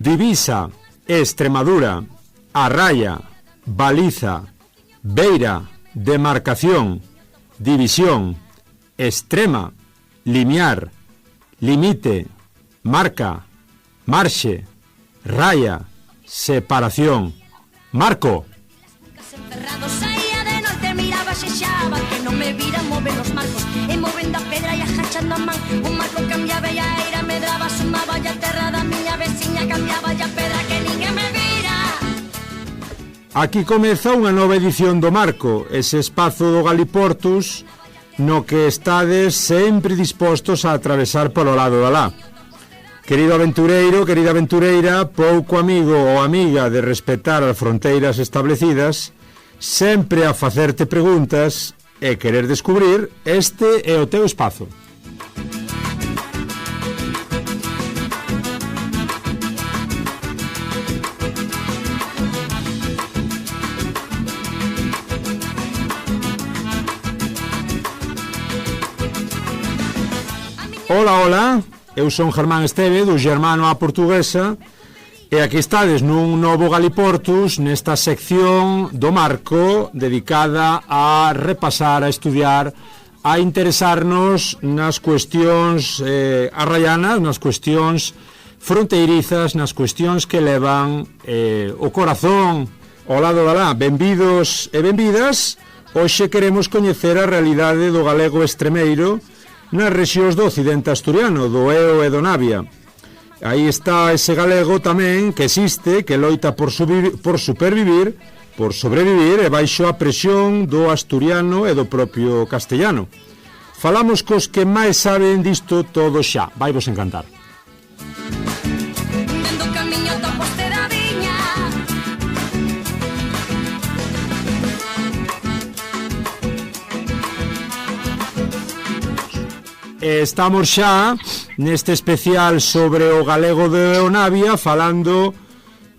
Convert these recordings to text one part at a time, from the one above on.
divisa, Extremadura, arraya, baliza, beira, demarcación, división, extrema, limiar, limite, marca, marxe, raya, separación, marco. Que non me vira mover os marcos e movendo a pedra e agachando a man. Un marco cambiaba e a eira medraba, sumaba e a terra da miña veciña cambiaba e a pedra que ninguén me vira. Aquí comeza unha nova edición do Marco, ese espazo do Galiportus no que estades sempre dispostos a atravesar polo lado da lá. Querido aventureiro, querida aventureira, pouco amigo ou amiga de respetar as fronteiras establecidas, sempre a facerte preguntas e querer descubrir, este é o teu espazo. Ola, ola, eu son Germán Esteve, do Germano á Portuguesa, e aquí estades nun novo Galiportus, nesta sección do Marco dedicada a repasar, a estudiar, a interesarnos nas cuestións arraianas, nas cuestións fronteirizas, nas cuestións que levan o corazón ao lado da lá. Benvidos e benvidas, hoxe queremos coñecer a realidade do galego extremeiro nas rexións do occidente asturiano, do Eo e do Navia. Aí está ese galego tamén que existe, que loita por sobrevivir e baixo a presión do asturiano e do propio castellano. Falamos cos que máis saben disto todo xa, vai vos encantar. Estamos xa neste especial sobre o galego de Onavia falando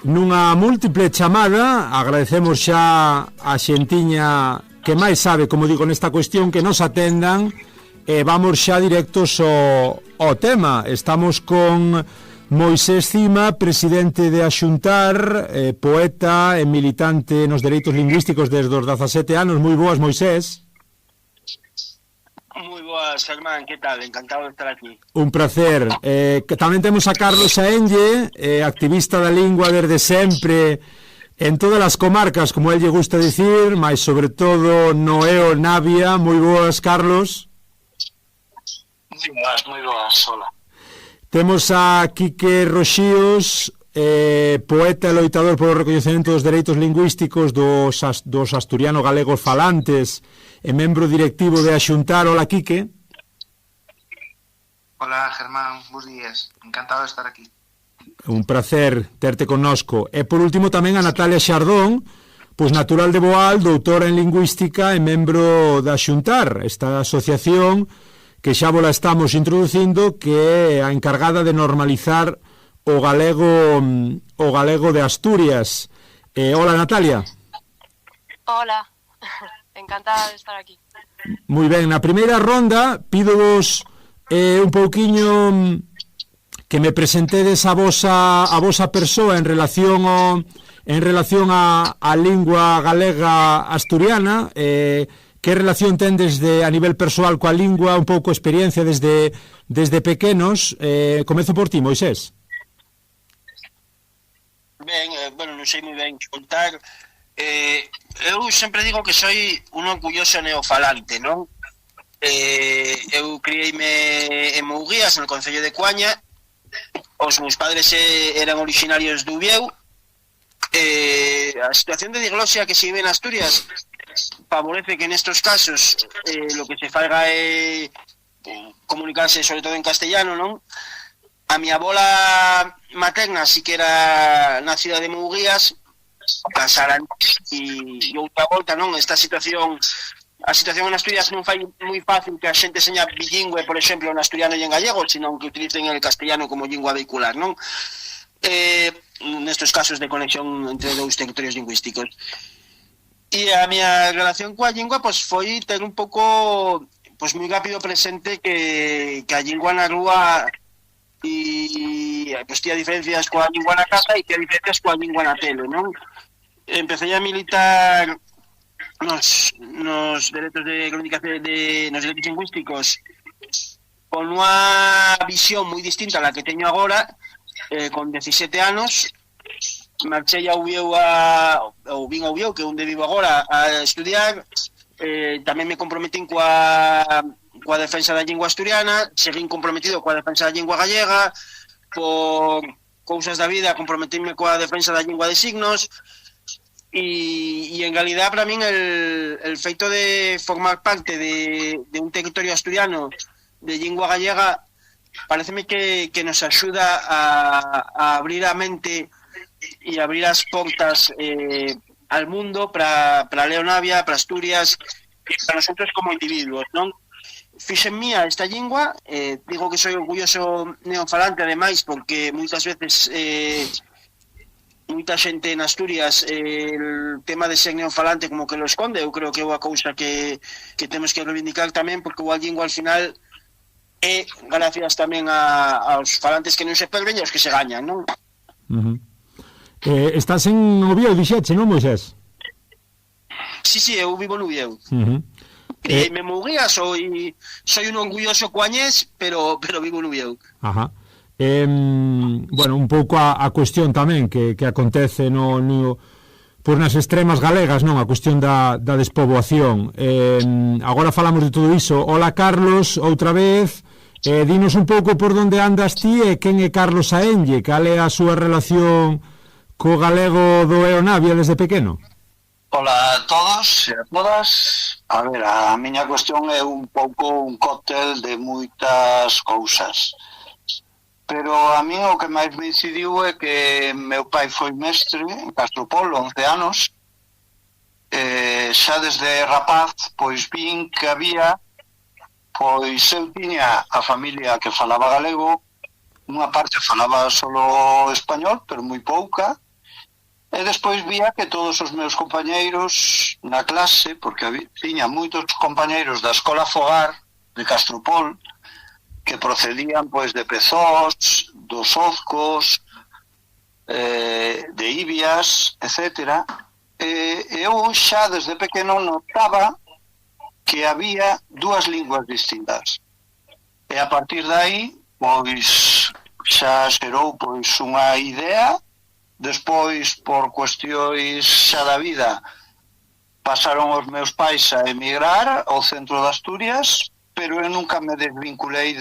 nunha múltiple chamada. Agradecemos xa a xentiña que máis sabe, como digo, nesta cuestión, que nos atendan e vamos xa directos ao tema. Estamos con Moisés Cima, presidente de Axuntar, poeta e militante nos dereitos lingüísticos desde os 17 anos. Moi boas, Moisés. Moi boas, Germán, que tal? Encantado de estar aquí. Un placer. Que tamén temos a Carlos Aenlle, activista da lingua desde sempre en todas as comarcas, como el lle gusta dicir, mas sobre todo no Eo Navia. Moi boas, Carlos. Moi boas, hola. Temos a Quique Roxíos, poeta e loitador polo recoñecemento dos dereitos lingüísticos dos asturiano galegos falantes e membro directivo de Axuntar. Hola, Quique. Hola, Germán, bons días. Encantado de estar aquí. Un placer terte connosco. E por último tamén a Natalia Xardón, pois natural de Boal, doutora en lingüística e membro da Axuntar, esta asociación que xa vola estamos introducindo, que é a encargada de normalizar o galego de Asturias. Hola, Natalia. Hola, encantada de estar aquí. Moi ben, na primeira ronda pídovos un pouquiño que me presentedes a vosa persoa en relación a lingua galega asturiana. Que relación tendes a nivel persoal coa lingua, un pouco experiencia desde pequenos. Comezo por ti, Moisés. Ben, bueno, non sei moi ben contar. Eu sempre digo que soy un orgulloso neofalante, non? Eu criei-me en Mouguías, no concello de Coaña. Os meus padres eran originarios de Ubieu. A situación de diglosia que se vive en Asturias favorece que en estos casos lo que se faiga é comunicarse sobre todo en castellano, non? A mi abuela materna sí que era nacida de Mouguías, casaran e outra volta, non? A situación en Asturias non fai moi fácil que a xente seña bilingüe, por exemplo, en asturiano e en gallego, sino que utilicen el castellano como lingua vehicular, non? Nestos casos de conexión entre dous territorios lingüísticos. E a miña relación coa lingua foi ter un pouco moi rápido presente que a lingua na rúa e pois tía diferencias coa lingua na casa e tía diferencias coa lingua na tele, non? Empecé a militar nos dereitos de comunicación, nos dereitos lingüísticos, con unha visión moi distinta a la que teño agora, con 17 anos. Marchei a Ubieu vin a Ubieu, que é onde vivo agora, a estudiar. Tamén me comprometín coa defensa da lingua asturiana, seguín comprometido coa defensa da lingua gallega, por cousas da vida comprometíme coa defensa da lingua de signos, e en realidad para min el feito de formar parte de un territorio asturiano de lingua gallega pareceme que nos axuda a abrir a mente e abrir as portas al mundo para Leonavia, para Asturias e para nosotros como individuos, non? Fixen mía esta lingua, digo que soy orgulloso neofalante ademais porque moitas veces moita xente en Asturias el tema de ser neofalante como que lo esconde. Eu creo que é unha cousa que temos que reivindicar tamén, porque a lingua al final é gracias tamén aos falantes que non se perden e aos que se gañan, non? Estás en Oviedo, dixeche, non, Moisés? Sí, eu vivo no Oviedo. Me Muguía, soy un orgulloso coañés, pero vivo no Oviedo. Ajá. Bueno, un pouco a cuestión tamén que acontece pois nas extremas galegas, non? A cuestión da despoboación. Agora falamos de todo iso. Hola, Carlos, outra vez. Dinos un pouco por onde andas ti e quen é Carlos Saenlle, cal é a súa relación co galego do Leonavia desde pequeno. Hola a todos e a todas. A ver, a miña cuestión é un pouco un cóctel de moitas cousas. Pero a min o que máis me incidiu é que meu pai foi mestre en Castropol, 11 anos. Xa desde rapaz, pois vin que había, pois eu tiña a familia que falaba galego, unha parte falaba solo español, pero moi pouca, e despois vía que todos os meus compañeiros na clase, porque tiña moitos compañeiros da Escola Fogar de Castropol, que procedían pois de Pezós, dos Ozcos, de Ibias, etc. Eu xa desde pequeno notaba que había dúas linguas distintas. E a partir de aí, pois xa xerou pois unha idea. Despois, por cuestións xa da vida, pasaron os meus pais a emigrar ao centro de Asturias, pero eu nunca me desvinculei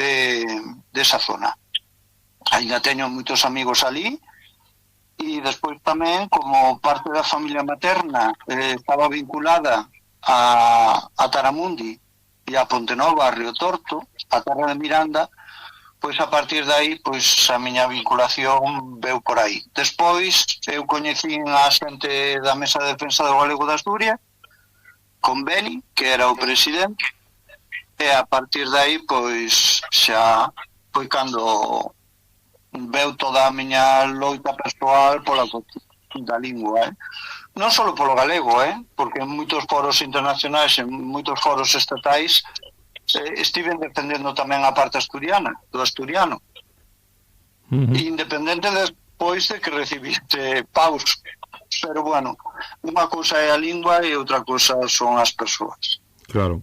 desa zona. Ainda teño moitos amigos ali, e despois tamén, como parte da familia materna, estaba vinculada a Taramundi e a Pontenova, a Río Torto, a terra de Miranda, pois a partir de aí, pois a miña vinculación veu por aí. Despois, eu coñecín a xente da Mesa de Defensa do Galego de Asturias, con Beni, que era o presidente, e a partir de aí, pois xa foi cando veu toda a miña loita persoal pola da lingua, non só polo galego, porque en moitos foros internacionais, en moitos foros estatais, estiven defendendo tamén a parte asturiana, do asturiano. Independente despois de que recibiste paus. Pero bueno, unha cousa é a lingua e outra cousa son as persoas. Claro.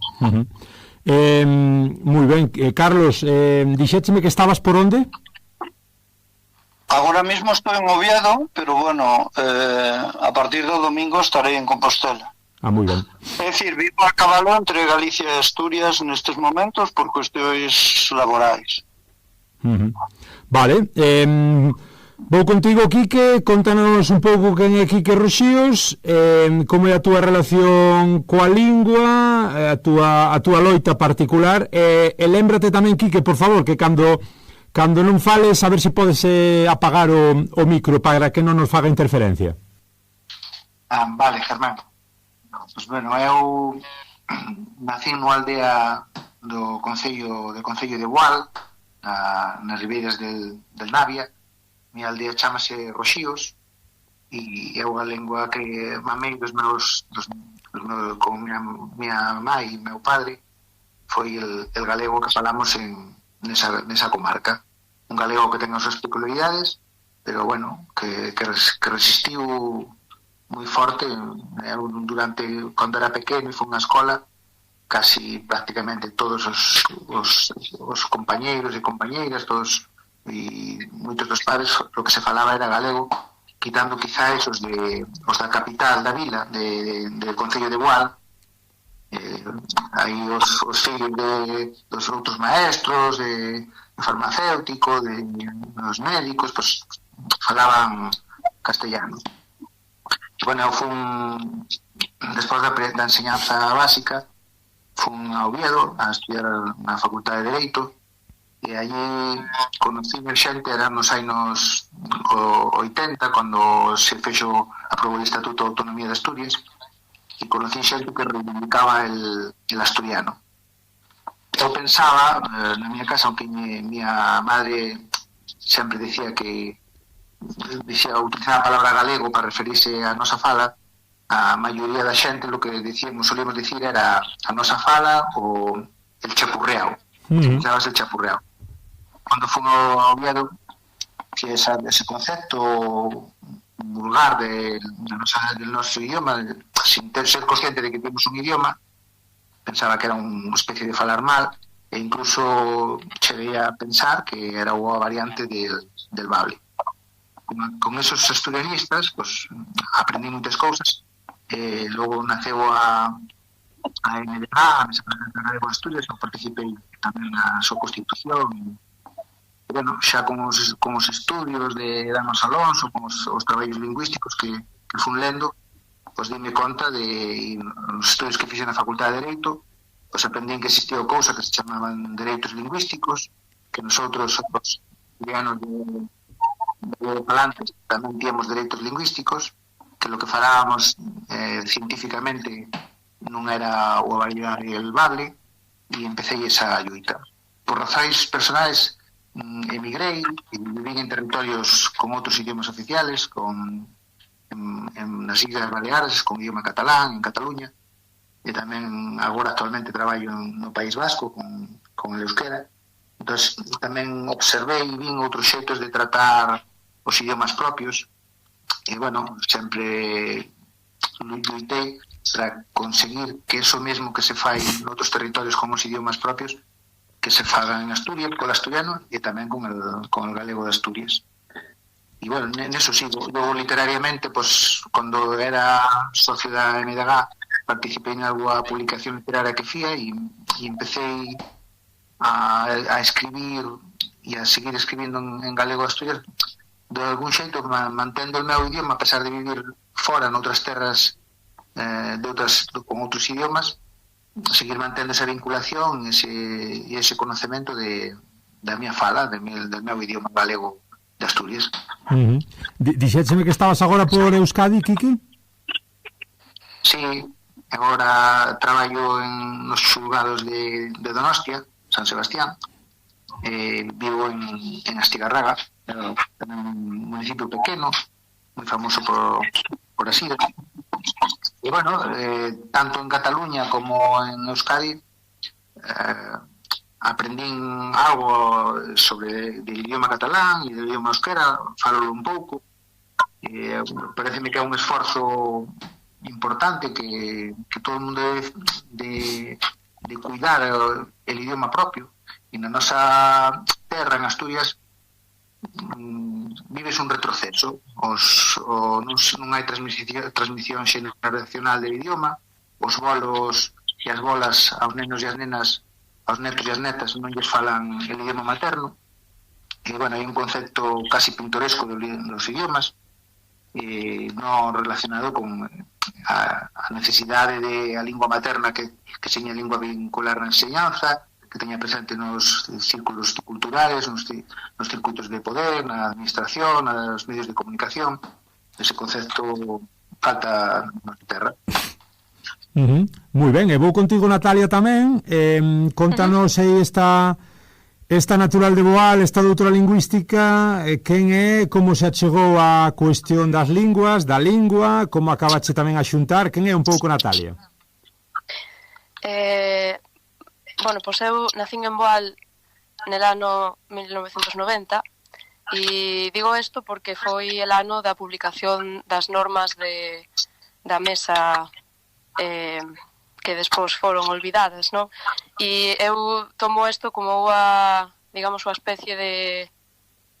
Moi ben, Carlos, dixécheme que estabas por onde? Agora mesmo estou en Oviedo, pero bueno, a partir do domingo estarei en Compostela. Moi ben. É dicir, vivo a cabalo entre Galicia e Asturias nestes momentos por cuestións laborais. Vale, vou contigo, Quique, contanos un pouco quen é Quique Roxíos, como é a túa relación coa lingua, a túa loita particular, e lémbrate tamén, Quique, por favor, que cando non fales, a ver se podes apagar o micro para que non nos faga interferencia. Vale, Germán. Pois, bueno, eu nací nunha aldea do Concello de Boal, nas ribeiras del Navia. Minha aldea chamase Roxíos, e é unha lingua que mamei con minha mãe e meu padre. Foi el galego que falamos nesa comarca. un galego que ten as súas peculiaridades, pero bueno, que resistiu moi forte. Durante, cando era pequeno e fui na escola, casi prácticamente todos os compañeiros e compañeiras, todos e moitos dos padres, o que se falaba era galego, quitando quizá os da capital da vila, del concello de Boal. Aí os fillos dos outros maestros, de farmacéutico, dos médicos, pues falaban castellano. Bueno, eu fun, despois da enseñanza básica, fun a Oviedo a estudiar na Facultade de Dereito, e allí conocí xente, eran nos anos 80, cando se aprobou o Estatuto de Autonomía de Asturias, e conocí xente que reivindicaba el asturiano. Eu pensaba, na miña casa, aunque miña madre sempre dicía que utilizar a palabra galego para referirse a nosa fala, a maioría da xente lo que solíamos dicir era a nosa fala ou el chapurreao. Utilizabas el chapurreao. Cando fui ao Oviedo, que ese concepto vulgar del noso idioma, sin ser consciente de que temos un idioma, pensaba que era unha especie de falar mal, e incluso cheguei a pensar que era unha variante del bable. Con esos asturianistas, pues, aprendí moitas cousas. Logo naceu a MDA, a Mesa Parlamentaria de Asturias, eu participei tamén na súa constitución. Bueno, xa con os estudios de Danos Alonso, con os traballos lingüísticos que fun lendo, pues dime conta de os estudios que fixe na Facultade de Dereito, pues aprendí que existía o cousa que se chamaban dereitos lingüísticos, que nosotros, os estudianos de falantes, tamén tíamos dereitos lingüísticos, que lo que falábamos científicamente non era o avaliar el bable, e empecé esa lluita. Por razones personales emigrei e viví en territorios con outros idiomas oficiales, en nas Islas Baleares, con idioma catalán, en Cataluña, e tamén agora actualmente traballo no País Vasco con el euskera. Entón, tamén observei e vin outros xeitos de tratar os idiomas propios, e, bueno, sempre luitei para conseguir que eso mesmo que se fai en outros territorios con os idiomas propios, que se fagan en Asturias, con o asturiano, e tamén con el galego de Asturias. E, bueno, neso sigo. Logo, literariamente, pues, cando era socio da MDG, participei en alguna publicación literaria que fía, e empecé a escribir e a seguir escribindo en galego de Asturias, de algún xeito mantendo o meu idioma, a pesar de vivir fora noutras terras con outros idiomas, seguir mantendo esa vinculación e ese conocemento da miña fala, del meu idioma galego de Asturias. Dixécheme que estabas agora por Euskadi, Quique? Sí, agora traballo nos xulgados de Donostia, San Sebastián. Vivo en Astigarraga, un municipio pequeno, moi famoso por así. E, bueno, tanto en Cataluña como en Euskadi aprendín algo sobre del idioma catalán e del idioma euskera, falo un pouco. Pareceme que é un esforzo importante que todo o mundo debe de cuidar el idioma propio. E na nosa terra, en Asturias, vives un retroceso. Non hai transmisión xeneracional del idioma, os bolos e as bolas aos nenos e as nenas, aos netos e as netas, non lles falan el idioma materno. E, bueno, hai un concepto casi pintoresco dos idiomas, non relacionado con a necesidade de a lingua materna que seña a lingua vincular na enseñanza, que teña presente nos círculos culturales, nos circuitos de poder, na administración, nos medios de comunicación. Ese concepto falta na terra. Moi ben, e vou contigo, Natalia, tamén. Contanos aí esta natural de Boal, esta doutora lingüística, quen é, como se achegou a cuestión das linguas, da lingua, como acabache tamén a xuntar, quen é un pouco, Natalia? Bueno, pois eu nacín en Boal nel ano 1990, e digo isto porque foi el ano da publicación das normas da mesa que despois foron olvidadas, non? E eu tomo isto como unha, digamos, unha especie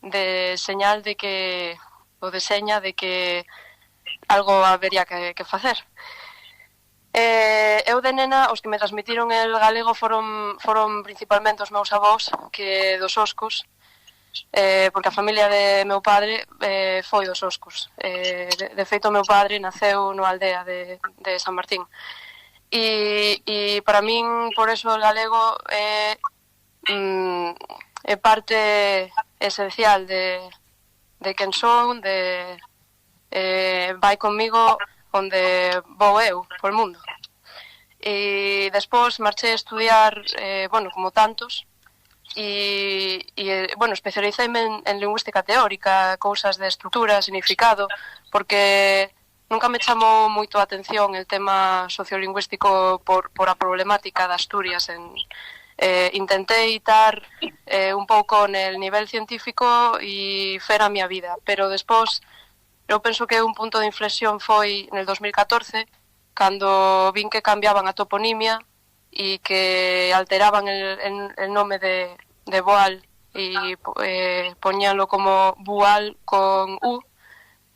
de señal de que, ou de seña de que algo habería que facer. Eu de nena, os que me transmitiron el galego foron principalmente os meus avós, que dos Oscos, porque a familia de meu padre foi dos Oscos. De feito, o meu padre naceu na aldea de San Martín. E para min, por eso, o galego é parte esencial de quen son, vai comigo onde vou eu, por mundo. E despois marchei a estudiar, como tantos, e especialiceime en lingüística teórica, cousas de estrutura, significado, porque nunca me chamou moito a atención el tema sociolingüístico por a problemática de Asturias. Intentei estar un pouco nel nivel científico e fer a miña vida, pero despois eu penso que un punto de inflexión foi nel 2014, cando vin que cambiaban a toponimia e que alteraban el nome de Boal e poñíanlo como Bual con U,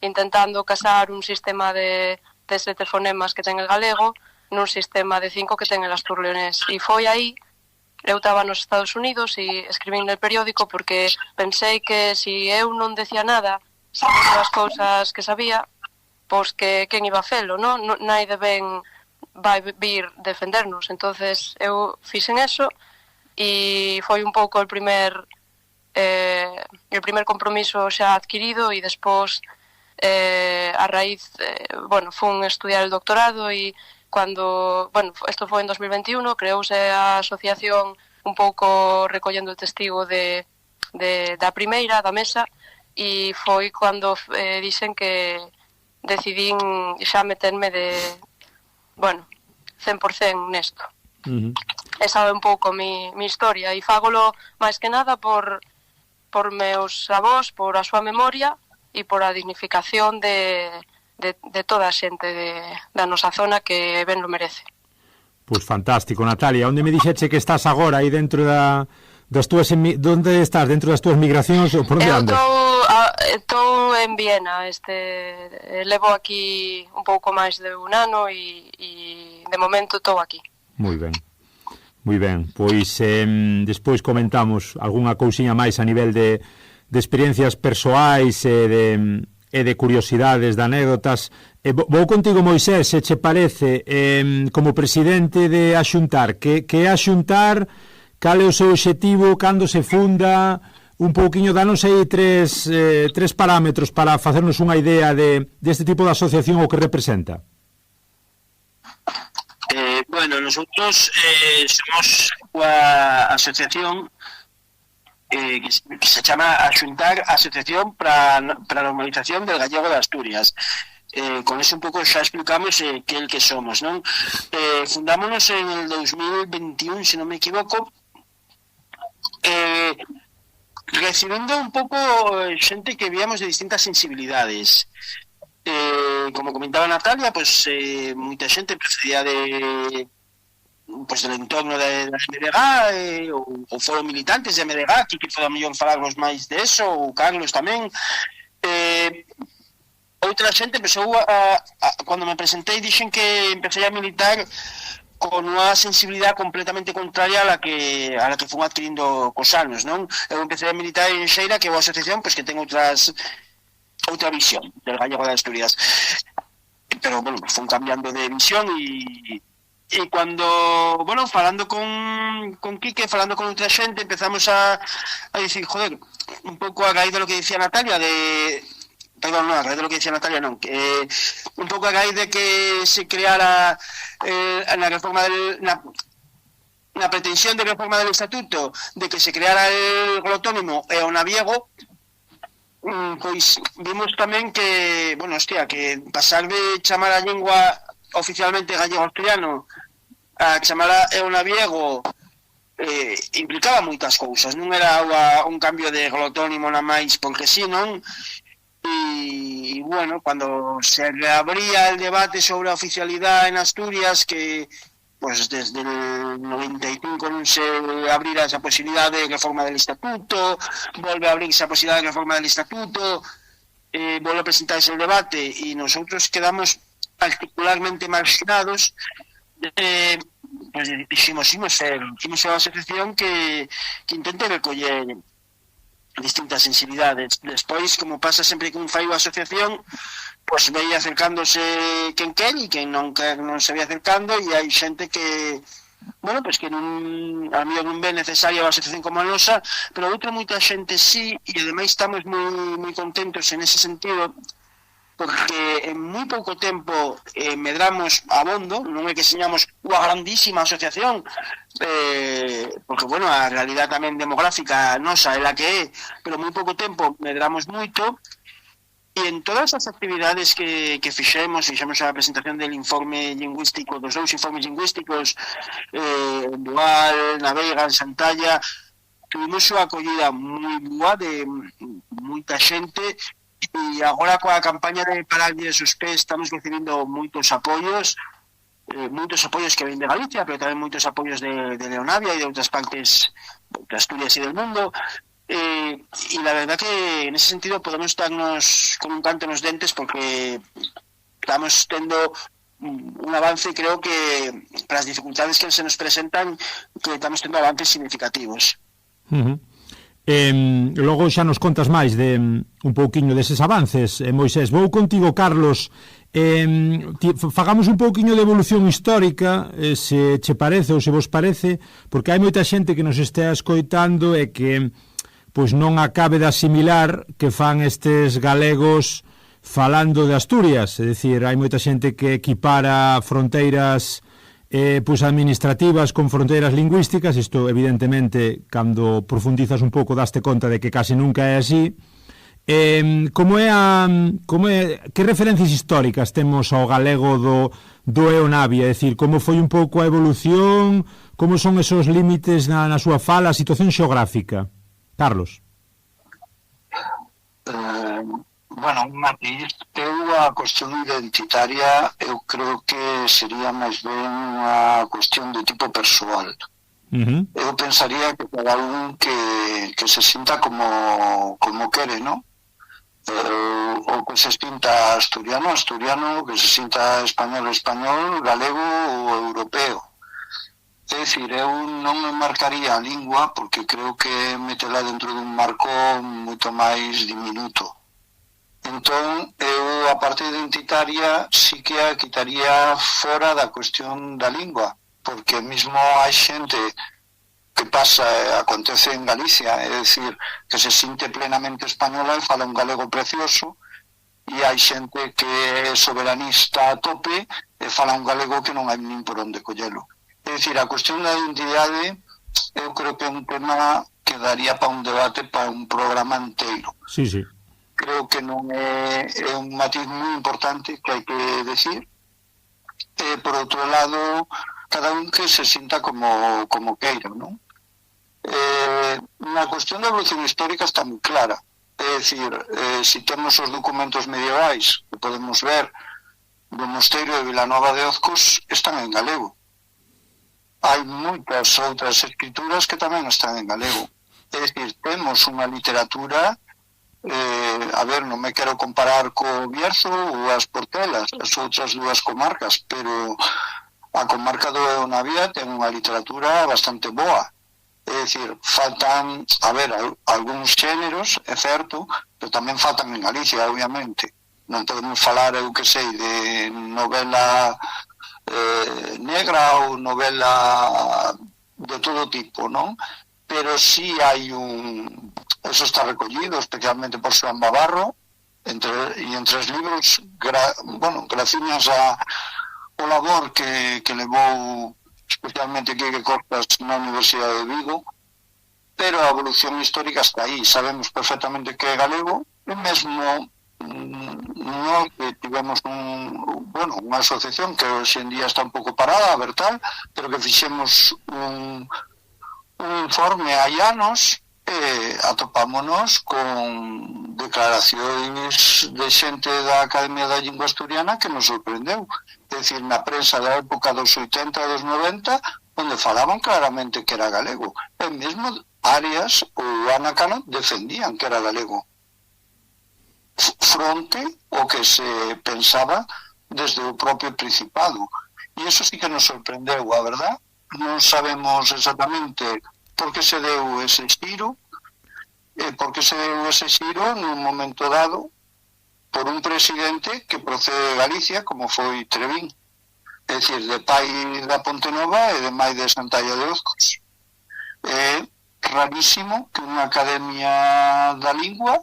intentando casar un sistema de 7 fonemas que ten el galego nun sistema de 5 que ten el asturleonés. E foi aí, eu estaba nos Estados Unidos e escribín no periódico porque pensei que se eu non decía nada, sabendo as cousas que sabía, pois que quen iba a felo, non? Naide ben vai vir defendernos. Entonces eu fixen eso e foi un pouco el primer compromiso xa adquirido e despois a raíz, fun a estudiar el doctorado e cando, isto foi en 2021, creouse a asociación un pouco recollendo o testigo da primeira, da mesa, e foi cando dixen que decidín xa meterme 100% nesto. Esa é un pouco mi historia, e fágolo máis que nada por meus avós, por a súa memoria e por a dignificación de toda a xente da nosa zona que ben lo merece. Pois fantástico, Natalia. Onde me dixeche que estás agora aí dentro das túas... Onde estás? Dentro das túas migracións ou por onde andas? Estou en Viena. Levo aquí un pouco máis de un ano e de momento estou aquí. Moi ben. Moi ben. Pois despois comentamos algunha cousiña máis a nivel de experiencias persoais e de curiosidades, de anécdotas. Vou contigo, Moisés, se che parece, como presidente de Axuntar, que é Axuntar, cal é o seu obxectivo, cando se funda, un pouquiño, danos aí tres parámetros para facernos unha idea deste tipo de asociación o que representa. Nosotros somos unha asociación que se chama Axuntar, Asociación para a Normalización del Gallego de Asturias. Con eso un pouco xa explicamos que somos, non? Fundámonos en el 2021, se non me equivoco, recibindo un pouco xente que víamos de distintas sensibilidades. Como comentaba Natalia, pues moita xente procedía del entorno da MDG, ou foron militantes de MDG, que foi a mellor falarnos máis de eso, ou Carlos tamén. Outra xente empezou cando me presentei, dixen que empecé a militar con unha sensibilidade completamente contraria a la que fui adquirindo cos anos, non? Eu empecé a militar en Xeira, que é unha asociación que ten outra visión del gallego de Asturias, pero fue cambiando de visión e cuando, falando con Quique, falando con outra xente, empezamos a dicir, joder, un pouco a raíz de lo que decía Natalia, perdón, no, a raíz de lo que decía Natalia, non, un pouco a raíz de que se creara na reforma na pretensión de reforma del estatuto, de que se creara el glotónimo e o naviego, pois vimos tamén que, que pasar de chamar a lingua oficialmente gallego-asturiano a chamar a o naviego implicaba moitas cousas, non era un cambio de glotónimo na máis porque si, non? Y bueno, cuando se reabría el debate sobre la oficialidad en Asturias, que pues desde el 95 non se abrirá esa posibilidad de reforma del estatuto, volve a abrir esa posibilidad de reforma del estatuto, vuelve a presentarse el debate y nosotros quedamos particularmente marginados. Pues dijimos, imos ser a asociación que intente recoller distintas sensibilidades. Despois, como pasa sempre que un fai a asociación, pues veía acercándose quen quer e quen non se veía acercando, e hai xente que, bueno, pues que a mí non ve necesaria a asociación como a nosa, pero outra moita xente sí, e ademais estamos moi contentos en ese sentido, porque en moi pouco tempo medramos abondo, non é que señamos unha grandísima asociación, porque, bueno, a realidade tamén demográfica nosa é la que é, pero moi pouco tempo medramos moito, e en todas as actividades que fixemos a presentación del informe lingüístico, dos dous informes lingüísticos, en Dual, na Veiga, en Santalla, tuvimos unha acollida moi boa de moita xente. E agora coa campaña de Pararlle sus pés estamos recibindo moitos apoios que ven de Galicia, pero tamén moitos apoios de Leonavia e de outras partes de Asturias e del mundo, e la verdad que en ese sentido podemos darnos con un canto nos dentes, porque estamos tendo un avance, creo que para as dificultades que se nos presentan, que estamos tendo avances significativos. Logo xa nos contas máis de un pouquiño deses avances. Moisés, vou contigo, Carlos. Fagamos un pouquiño de evolución histórica, se che parece ou se vos parece, porque hai moita xente que nos estea escoitando e que pois non acabe de asimilar que fan estes galegos falando de Asturias. É dicir, hai moita xente que equipara fronteiras pois administrativas con fronteiras lingüísticas. Isto, evidentemente, cando profundizas un pouco daste conta de que casi nunca é así. Que referencias históricas temos ao galego do Eonavia? É dicir, como foi un pouco a evolución, como son esos límites na súa fala, a situación xeográfica? Carlos. Bueno, matiz, a cuestión identitaria eu creo que sería máis ben unha cuestión de tipo persoal. Eu pensaría que cada un que se sinta como quere, ¿no? O que se sinta asturiano, que se sinta español, galego ou europeo. É dicir, eu non me marcaría a lingua, porque creo que metela dentro dun marco moito máis diminuto. Entón, eu a parte identitaria sí que a quitaría fora da cuestión da lingua, porque mesmo hai xente que acontece en Galicia, é dicir, que se sinte plenamente española e fala un galego precioso, e hai xente que é soberanista a tope e fala un galego que non hai nin por onde collelo. É dicir, a cuestión da identidade eu creo que é un tema que daría para un debate, para un programa inteiro. Sí, sí. Creo que non é un matiz moi importante que hai que decir. Por outro lado, cada un que se sinta como queira, non? Na cuestión da evolución histórica está moi clara. É dicir, se temos os documentos medievais que podemos ver do Mosteiro de Vilanova de Ozcos, están en galego. Hai moitas outras escrituras que tamén están en galego. É dicir, temos unha literatura, non me quero comparar co Bierzo ou as Portelas, as outras dúas comarcas, pero a comarca do Eonavia ten unha literatura bastante boa. É dicir, faltan, algúns xéneros, é certo, pero tamén faltan en Galicia, obviamente. Non podemos falar, eu que sei, de novela negra ou novela de todo tipo, non? Pero sí hai eso está recollido, especialmente por Xoán Bavarro, entre os libros, graciñas ao labor que levou especialmente Quique Cortas na Universidade de Vigo, pero a evolución histórica está aí. Sabemos perfectamente que é galego, e mesmo nós que tivemos unha asociación que hoxe en día está un pouco parada, a ver tal, pero que fixemos un informe hai anos atopámonos con declaracións de xente da Academia da Lingua Asturiana que nos sorprendeu. É dicir, na prensa da época dos 80 e dos 90, onde falaban claramente que era galego. E mesmo Arias ou Ana Cano defendían que era galego. Fronte o que se pensaba desde o propio Principado. E iso sí que nos sorprendeu, a verdad. Non sabemos exactamente por que se deu ese xiro, nun momento dado por un presidente que procede de Galicia, como foi Trevín, é dicir, de pai da Ponte Nova e de mai de Santalla de Ozcos. É rarísimo que unha academia da lingua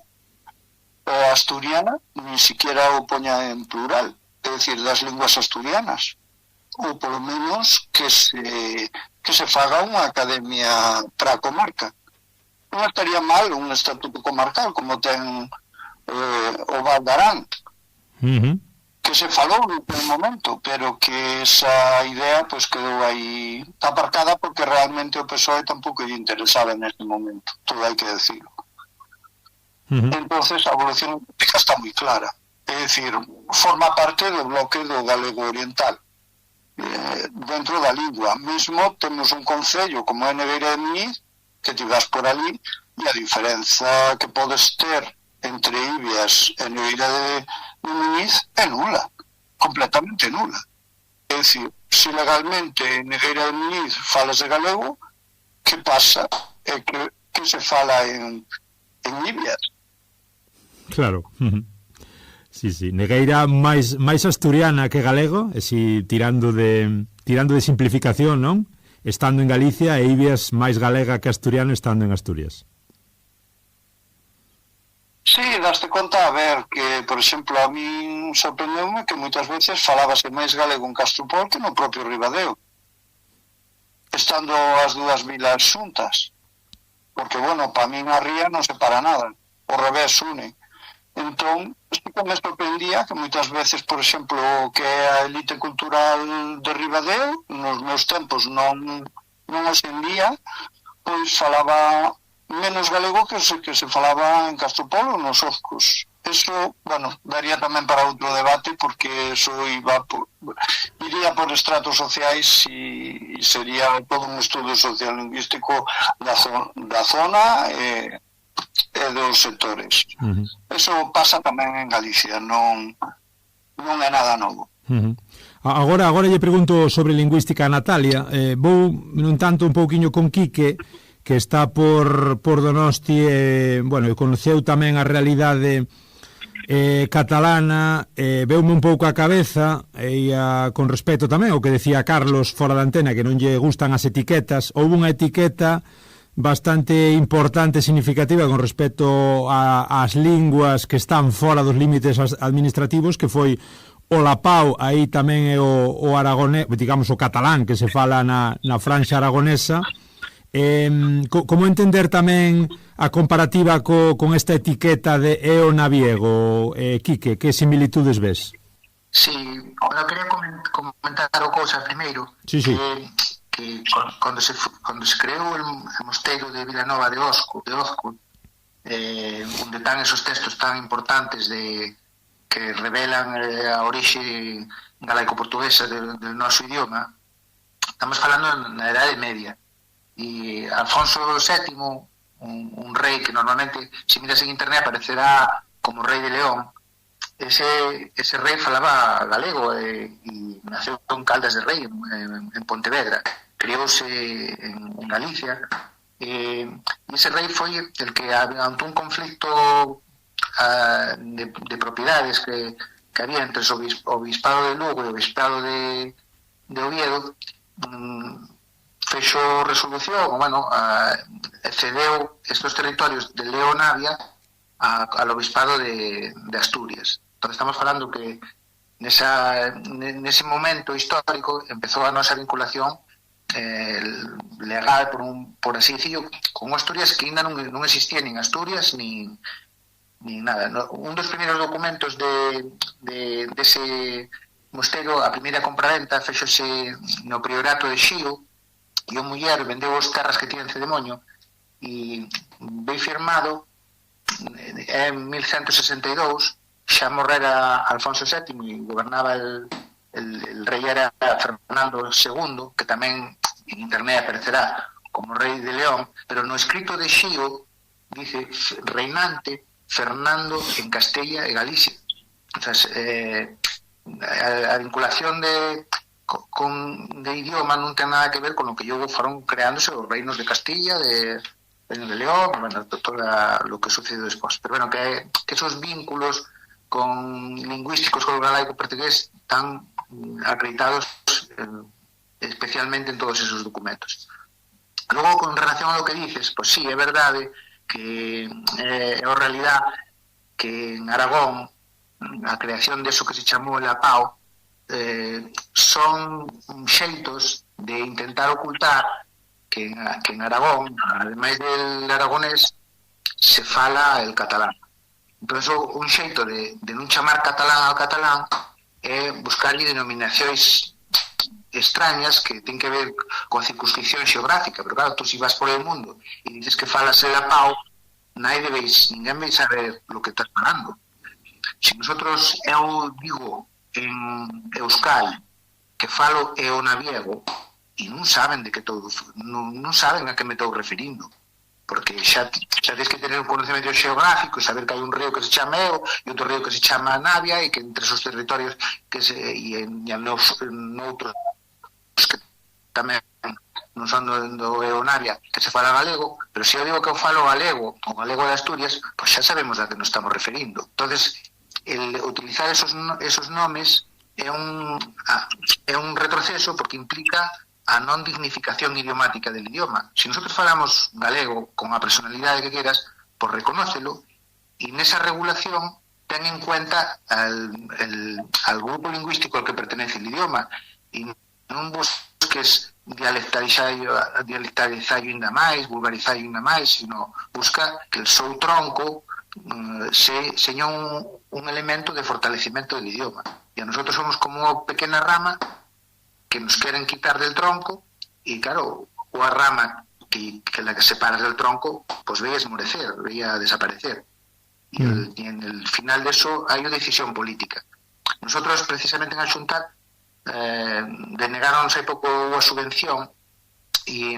asturiana ni siquiera o poña en plural, é dicir, das linguas asturianas, ou polo menos que se faga unha academia para a comarca. Non estaría mal un estatuto comarcal como ten o Val de Arán, que se falou no momento, pero que esa idea pues quedou aí aparcada porque realmente o PSOE tampouco lle interesaba neste momento, todo hai que decirlo. Entonces a evolución lingüística está moi clara, é dicir, forma parte do bloque do galego oriental. Dentro da lingua mesmo temos un concello como é Negueira de Muñiz, que ti vas por ali e a diferenza que podes ter entre Ibias e Negueira de Muñiz é nula, completamente nula. É dicir, se legalmente en Negueira de Muñiz falas de galego, que pasa? É que se fala en Ibias. Claro. Sí. Negueira máis asturiana que galego, e si tirando de simplificación, non? Estando en Galicia, e Ibias máis galega que asturiano estando en Asturias. Sí, daste conta, a ver, que, por exemplo, a mí sorprendeume que moitas veces falábase máis galego en Castropol que no propio Ribadeo, estando as dúas vilas xuntas, porque, bueno, para min a ría non se para nada, o revés une. Entón, isto que me sorprendía que moitas veces, por exemplo, que a elite cultural de Ribadeo, nos meus tempos non hoxe en día, pois falaba menos galego que se falaba en Castropol ou nos Ozcos. Eso, bueno, daría tamén para outro debate, porque eso iría por estratos sociais e sería todo un estudo sociolingüístico da zona e dos sectores. Eso pasa tamén en Galicia, non é nada novo. Agora lle pregunto sobre lingüística a Natalia. Vou, nun tanto, un pouquiño con Quique, que está por Donosti, bueno, e conoceu tamén a realidade catalana, veume un pouco a cabeza, e con respecto tamén ao que decía Carlos fora da antena, que non lle gustan as etiquetas. Houve unha etiqueta bastante importante e significativa con respecto ás linguas que están fora dos límites administrativos, que foi o lapao, aí tamén é o aragonés, digamos o catalán que se fala na franxa aragonesa. Como entender tamén a comparativa con esta etiqueta de Eo Naviego, Quique, que similitudes ves? Sí, ahora quería comentar o cousa primeiro. Sí. Que cando se creou el mosteiro de Vilanova de Ozco, onde están esos textos tan importantes que revelan a orixe galaico-portuguesa del noso idioma, estamos falando na Edade Media, e Alfonso VII, un rei que normalmente, se miras en internet, aparecerá como rei de León. Ese rei falaba galego e naceu en Caldas de Rei, en Pontevedra, criouse en Galicia, e ese rei foi el que, ante un conflicto de propiedades que había entre o Obispado de Lugo e o Obispado de Oviedo, fixo resolución, bueno, cedeu estos territorios de Leonavia al Obispado de Asturias. Entonces estamos falando que nese momento histórico empezou a nosa vinculación legal, por así decirlo, con Asturias, que ainda non existía nin Asturias nin nada. Un dos primeiros documentos dese mosteiro, a primeira compraventa, fexose no Priorato de Xío, e a muller vendeu as terras que tiña en Cedemoño e foi firmado en 1162, xa morrera Alfonso VII e gobernaba el rei era Fernando II, que tamén en internet aparecerá como rei de León, pero no escrito de Xío dice reinante Fernando en Castella e Galicia. Entonces, a vinculación de idioma non ten nada que ver con lo que luego fueron creándose os reinos de Castilla, de Reino de León, bueno, todo lo que sucedió después. Pero bueno, que esos vínculos con lingüísticos con el galaico portugués están acreditados especialmente en todos esos documentos. Luego, con relación a lo que dices, pues sí, é verdade que é a realidad que en Aragón a creación de eso que se chamou el APAO son xeitos de intentar ocultar que en Aragón, ademais del aragonés, se fala el catalán. Entón, un xeito de non chamar catalán ao catalán é buscarlle denominacións extrañas que ten que ver coa circunscripción xeográfica, pero claro, tú si vas por el mundo e dices que falas el APAO, ninguén vai saber lo que estás falando. Si nosotros, eu digo en euskal que falo eonaviego e non saben de que todo, non saben a que me estou referindo, porque xa tens que tener un conocimiento xeográfico e saber que hai un río que se chama Eo e outro río que se chama Navia e que entre esos territorios e en outros que tamén non son do Eonavia que se fala galego, pero se eu digo que eu falo galego o galego de Asturias, pois xa sabemos a que nos estamos referindo. Entonces, el utilizar esos nomes é un retroceso porque implica a non dignificación idiomática del idioma. Si nosotros falamos galego con a personalidade que queras, pues reconócelo e nesa regulación ten en cuenta al grupo lingüístico al que pertenece el idioma e non busques dialectalizar ainda máis, vulgarizar ainda máis, sino busca que el seu tronco seña un elemento de fortalecimiento del idioma. E a nosotros somos como unha pequena rama que nos queren quitar del tronco e claro, unha rama que la que separas del tronco pues veía esmorecer, veía desaparecer y en el final de eso hay una decisión política. Nosotros precisamente en a Xunta denegaron hai pouco a subvención e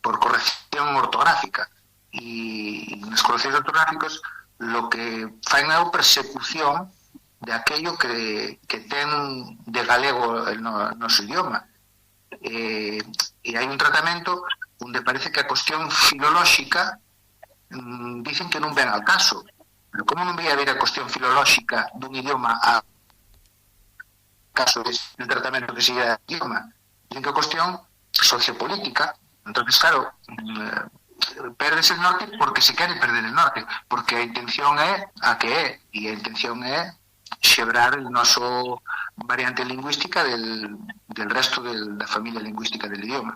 por corrección ortográfica e nos correccións ortográficos lo que fan é a persecución de aquello que ten de galego no noso idioma. E hai un tratamento onde parece que a cuestión filolóxica dicen que non ven al caso. Pero como non vai haber a cuestión filolóxica dun idioma a caso del tratamento que sigue a idioma? Dicen que a cuestión sociopolítica. Entonces, claro, perdes el norte porque se quere perder el norte, porque a intención é a que é, e a intención é xebrar el noso variante lingüística del resto da familia lingüística del idioma.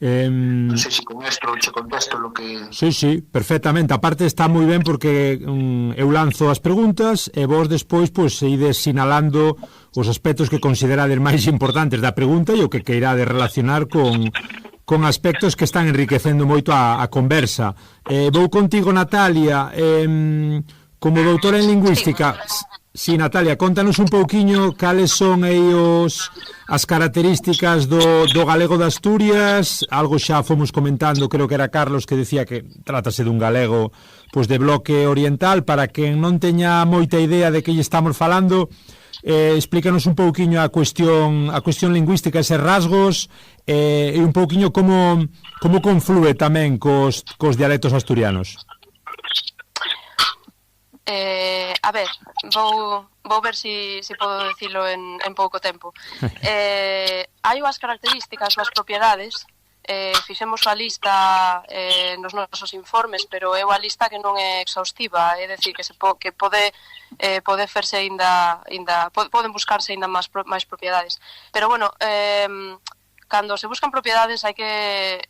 Non sei se con esto che contesto lo que... Sí, perfectamente. Aparte está moi ben porque eu lanzo as preguntas e vos despois pois ides sinalando os aspectos que considerades máis importantes da pregunta e o que queirades relacionar con aspectos que están enriquecendo moito a conversa. Vou contigo, Natalia, como doutora en lingüística. Sí, Natalia, contanos un pouquiño cales son as características do galego de Asturias. Algo xa fomos comentando, creo que era Carlos que decía que trátase dun galego pois de bloque oriental. Para quen non teña moita idea de que lle estamos falando, explícanos un pouquiño a cuestión lingüística, eses rasgos e un pouquiño como conflúe tamén cos dialectos asturianos. A ver, vou ver si podo dicilo en pouco tempo. Hai unhas características, unhas propiedades, fixemos a lista nos nosos informes, pero é unha lista que non é exhaustiva, é dicir, que pode ferse ainda poden buscarse ainda máis propiedades. Pero bueno, cando se buscan propiedades hai que,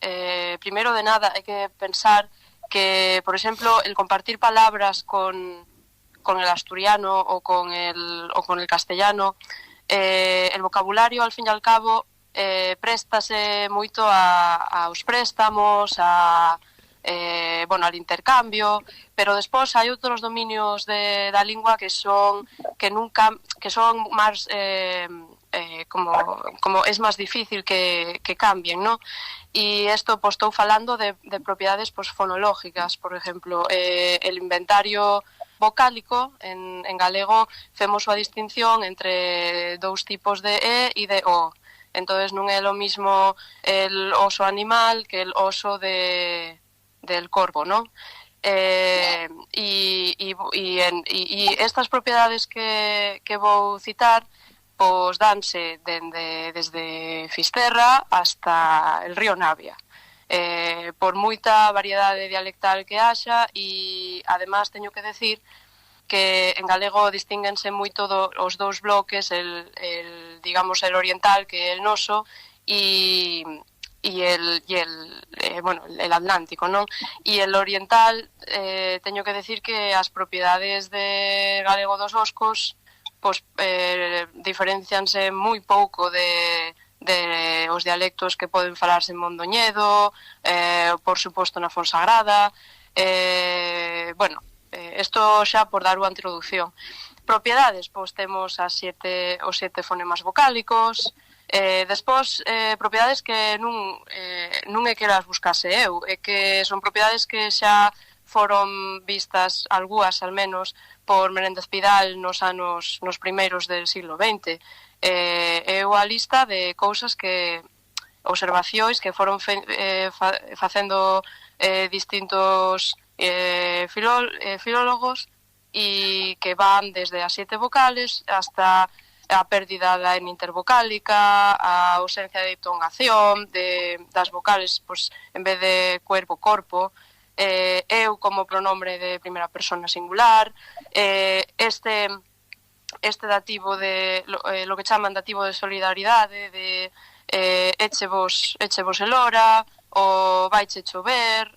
primeiro de nada, hai que pensar que, por exemplo, el compartir palabras con el asturiano o con el castellano, el vocabulario, al fin y al cabo, préstase moito aos préstamos, bueno, al intercambio, pero despois hai outros dominios da lingua que son máis como é máis difícil que cambien, ¿no? E isto pues, estou falando de propiedades pues, fonológicas, por exemplo, el inventario vocálico, en galego femos a distinción entre dous tipos de E e de O. Entonces non é lo mismo el oso animal que el oso del corvo, ¿no? Y estas propiedades que vou citar pues danse desde Fisterra hasta el río Navia. Por moita variedade dialectal que haxa e, además, teño que decir que en galego distínguense moito os dous bloques, digamos, el oriental, que é el noso, e el Atlántico, non? E el oriental, teño que decir que as propiedades de galego dos oscos pues, diferencianse moi pouco de os dialectos que poden falarse en Mondoñedo, por suposto na Fonsagrada. Bueno, isto xa por dar unha introducción. Propiedades, pois temos os sete fonemas vocálicos. Despois, propiedades que non é que las buscase eu, é que son propiedades que xa foron vistas, algúas al menos, por Menéndez Pidal nos primeiros del siglo XX. É unha lista de cousas observacións que foron facendo distintos filólogos e que van desde as 7 vocales hasta a pérdida da N intervocálica, a ausencia de ditongación das vocales, pues, en vez de cuerpo, corpo, eu como pronombre de primeira persona singular, este dativo lo que chaman dativo de solidaridade, de échevos el hora, o vaiche chover,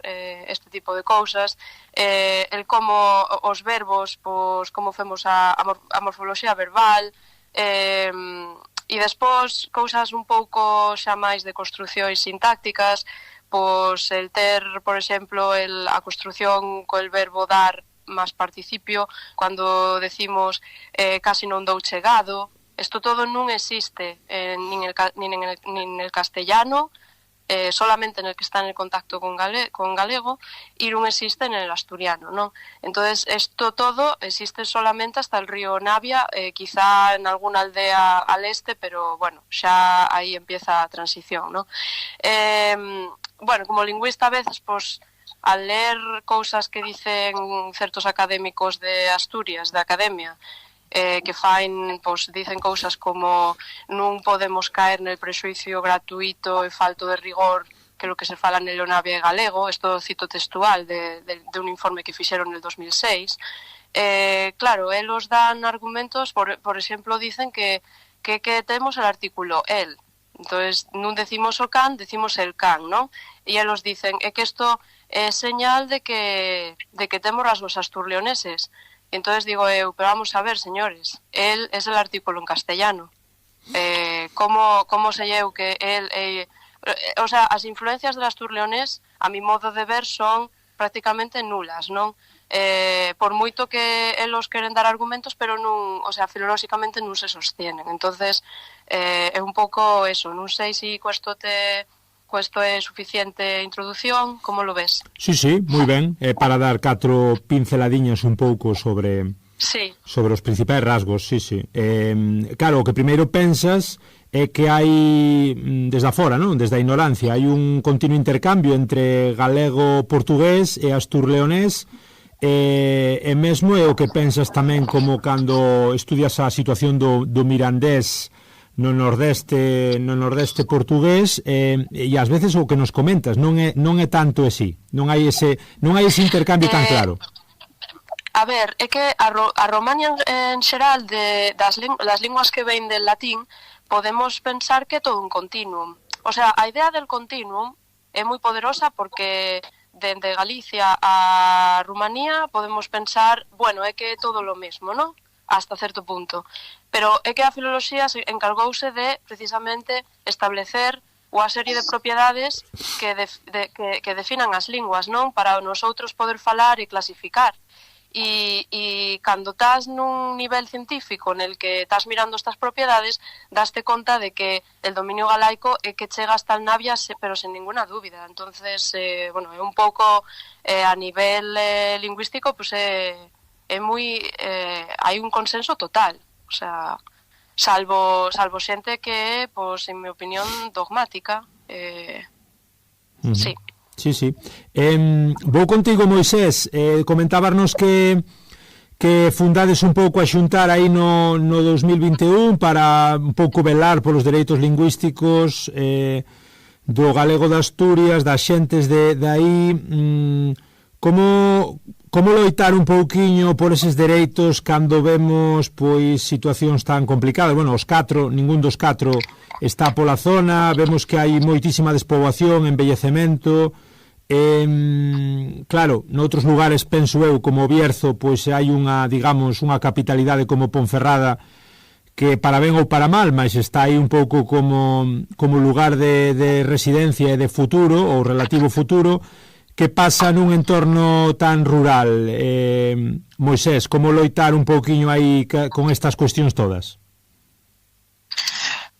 este tipo de cousas, el como os verbos, pois, como femos a morfoloxía verbal, e despois cousas un pouco xa máis de construcións sintácticas, pois el ter, por exemplo, a construción co el verbo dar máis participio, cando decimos casi non dou chegado, isto todo non existe nin en el castellano, solamente en el que está en el contacto con galego, e non existe en el asturiano, ¿no? Entonces, esto todo existe solamente hasta el río Navia, quizá en alguna aldea al este, pero bueno, xa aí empieza a transición, ¿no? Bueno, como lingüista a veces, pues, al leer cousas que dicen certos académicos de Asturias, de academia, que pues, dicen cousas como non podemos caer nel prexuicio gratuito e falto de rigor que lo que se fala nel Navia e galego, isto cito textual de un informe que fixeron en el 2006, claro, elos dan argumentos, por exemplo, dicen que temos el artículo el, entonces non decimos o can, decimos el can, ¿no? E elos dicen que isto é señal de que temos rasgos asturleoneses. Entonces digo eu, pero vamos a ver, señores, él es el artículo en castellano. Como sei eu que él... o sea, as influencias del asturleonés, a mi modo de ver, son prácticamente nulas, non? Por moito que elos queren dar argumentos, pero non, o sea, filolóxicamente non se sostienen. Entonces, é un pouco eso, non sei se cuesto é suficiente introdución, como lo ves? Sí, moi ben, para dar 4 pinceladiñas un pouco sobre os principais rasgos, sí. Claro, o que primeiro pensas é que hai, desde afora, non? Desde a ignorancia, hai un continuo intercambio entre galego-portugués e asturleonés, e mesmo é o que pensas tamén como cando estudias a situación do mirandés no nordeste portugués, e ás veces o que nos comentas non é tanto así, non hai ese intercambio tan claro. A ver, é que a Romania en xeral das linguas que ven del latín podemos pensar que é todo un continuum. O sea, a idea del continuum é moi poderosa porque dende Galicia a Rumanía podemos pensar, bueno, é que é todo lo mesmo, non? hasta certo punto. Pero é que a filoloxía se encargouse de, precisamente, establecer unha serie de propiedades que definan as linguas, non? Para nosotros poder falar e clasificar. E cando estás nun nivel científico nel que estás mirando estas propiedades, daste conta de que el dominio galaico é que chega hasta el Navia, pero sen ninguna dúbida. Entonces, bueno, é un pouco a nivel lingüístico, pues é moi hai un consenso total, o sea, salvo xente que é, pues, en mi opinión, dogmática. Sí. Sí. Vou contigo, Moisés. Comentábanos que fundades un pouco a xuntar aí no 2021 para un pouco velar polos dereitos lingüísticos do galego de Asturias, das xentes de aí. Como loitar un pouquiño por eses dereitos cando vemos pois situacións tan complicadas? Bueno, os catro, ningún dos catro está pola zona, vemos que hai moitísima despoboación, envellecemento. Claro, noutros lugares, penso eu, como Bierzo, pois hai unha, digamos, unha capitalidade como Ponferrada que para ben ou para mal, mas está aí un pouco como lugar de residencia e de futuro, ou relativo futuro. Que pasa nun entorno tan rural? Moisés, como loitar un pouquiño aí con estas cuestións todas?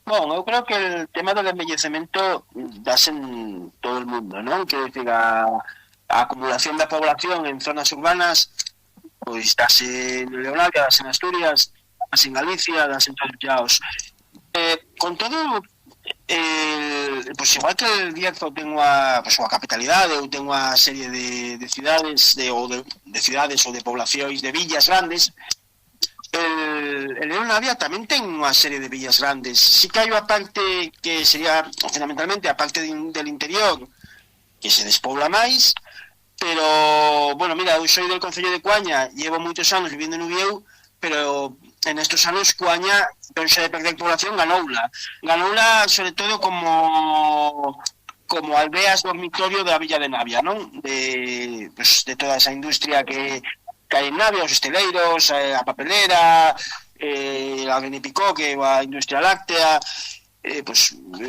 Bueno, eu creo que el tema do envellecemento dase en todo el mundo, non? Quero dicir, a acumulación da población en zonas urbanas, pois dase en Leonavia, dase en Asturias, dase en Galicia, dase en todos os lados. Con todo, pois igual que el Bierzo ten unha capitalidade ou ten unha serie de cidades de cidades ou de poblacións, de villas grandes, el Leonavia tamén ten unha serie de villas grandes. Sí que hai unha parte que sería fundamentalmente a parte del interior que se despobla máis, pero, bueno, mira, eu soy del Concello de Coaña, llevo moitos anos vivindo en Ubieu, pero en estos anos Coaña, pensa de perder población, ganoula sobre todo como aldeas dormitorio da Villa de Navia, non? De toda esa industria que hai en Navia, os esteleiros, a papelera, a Benipicó, que é a industria láctea,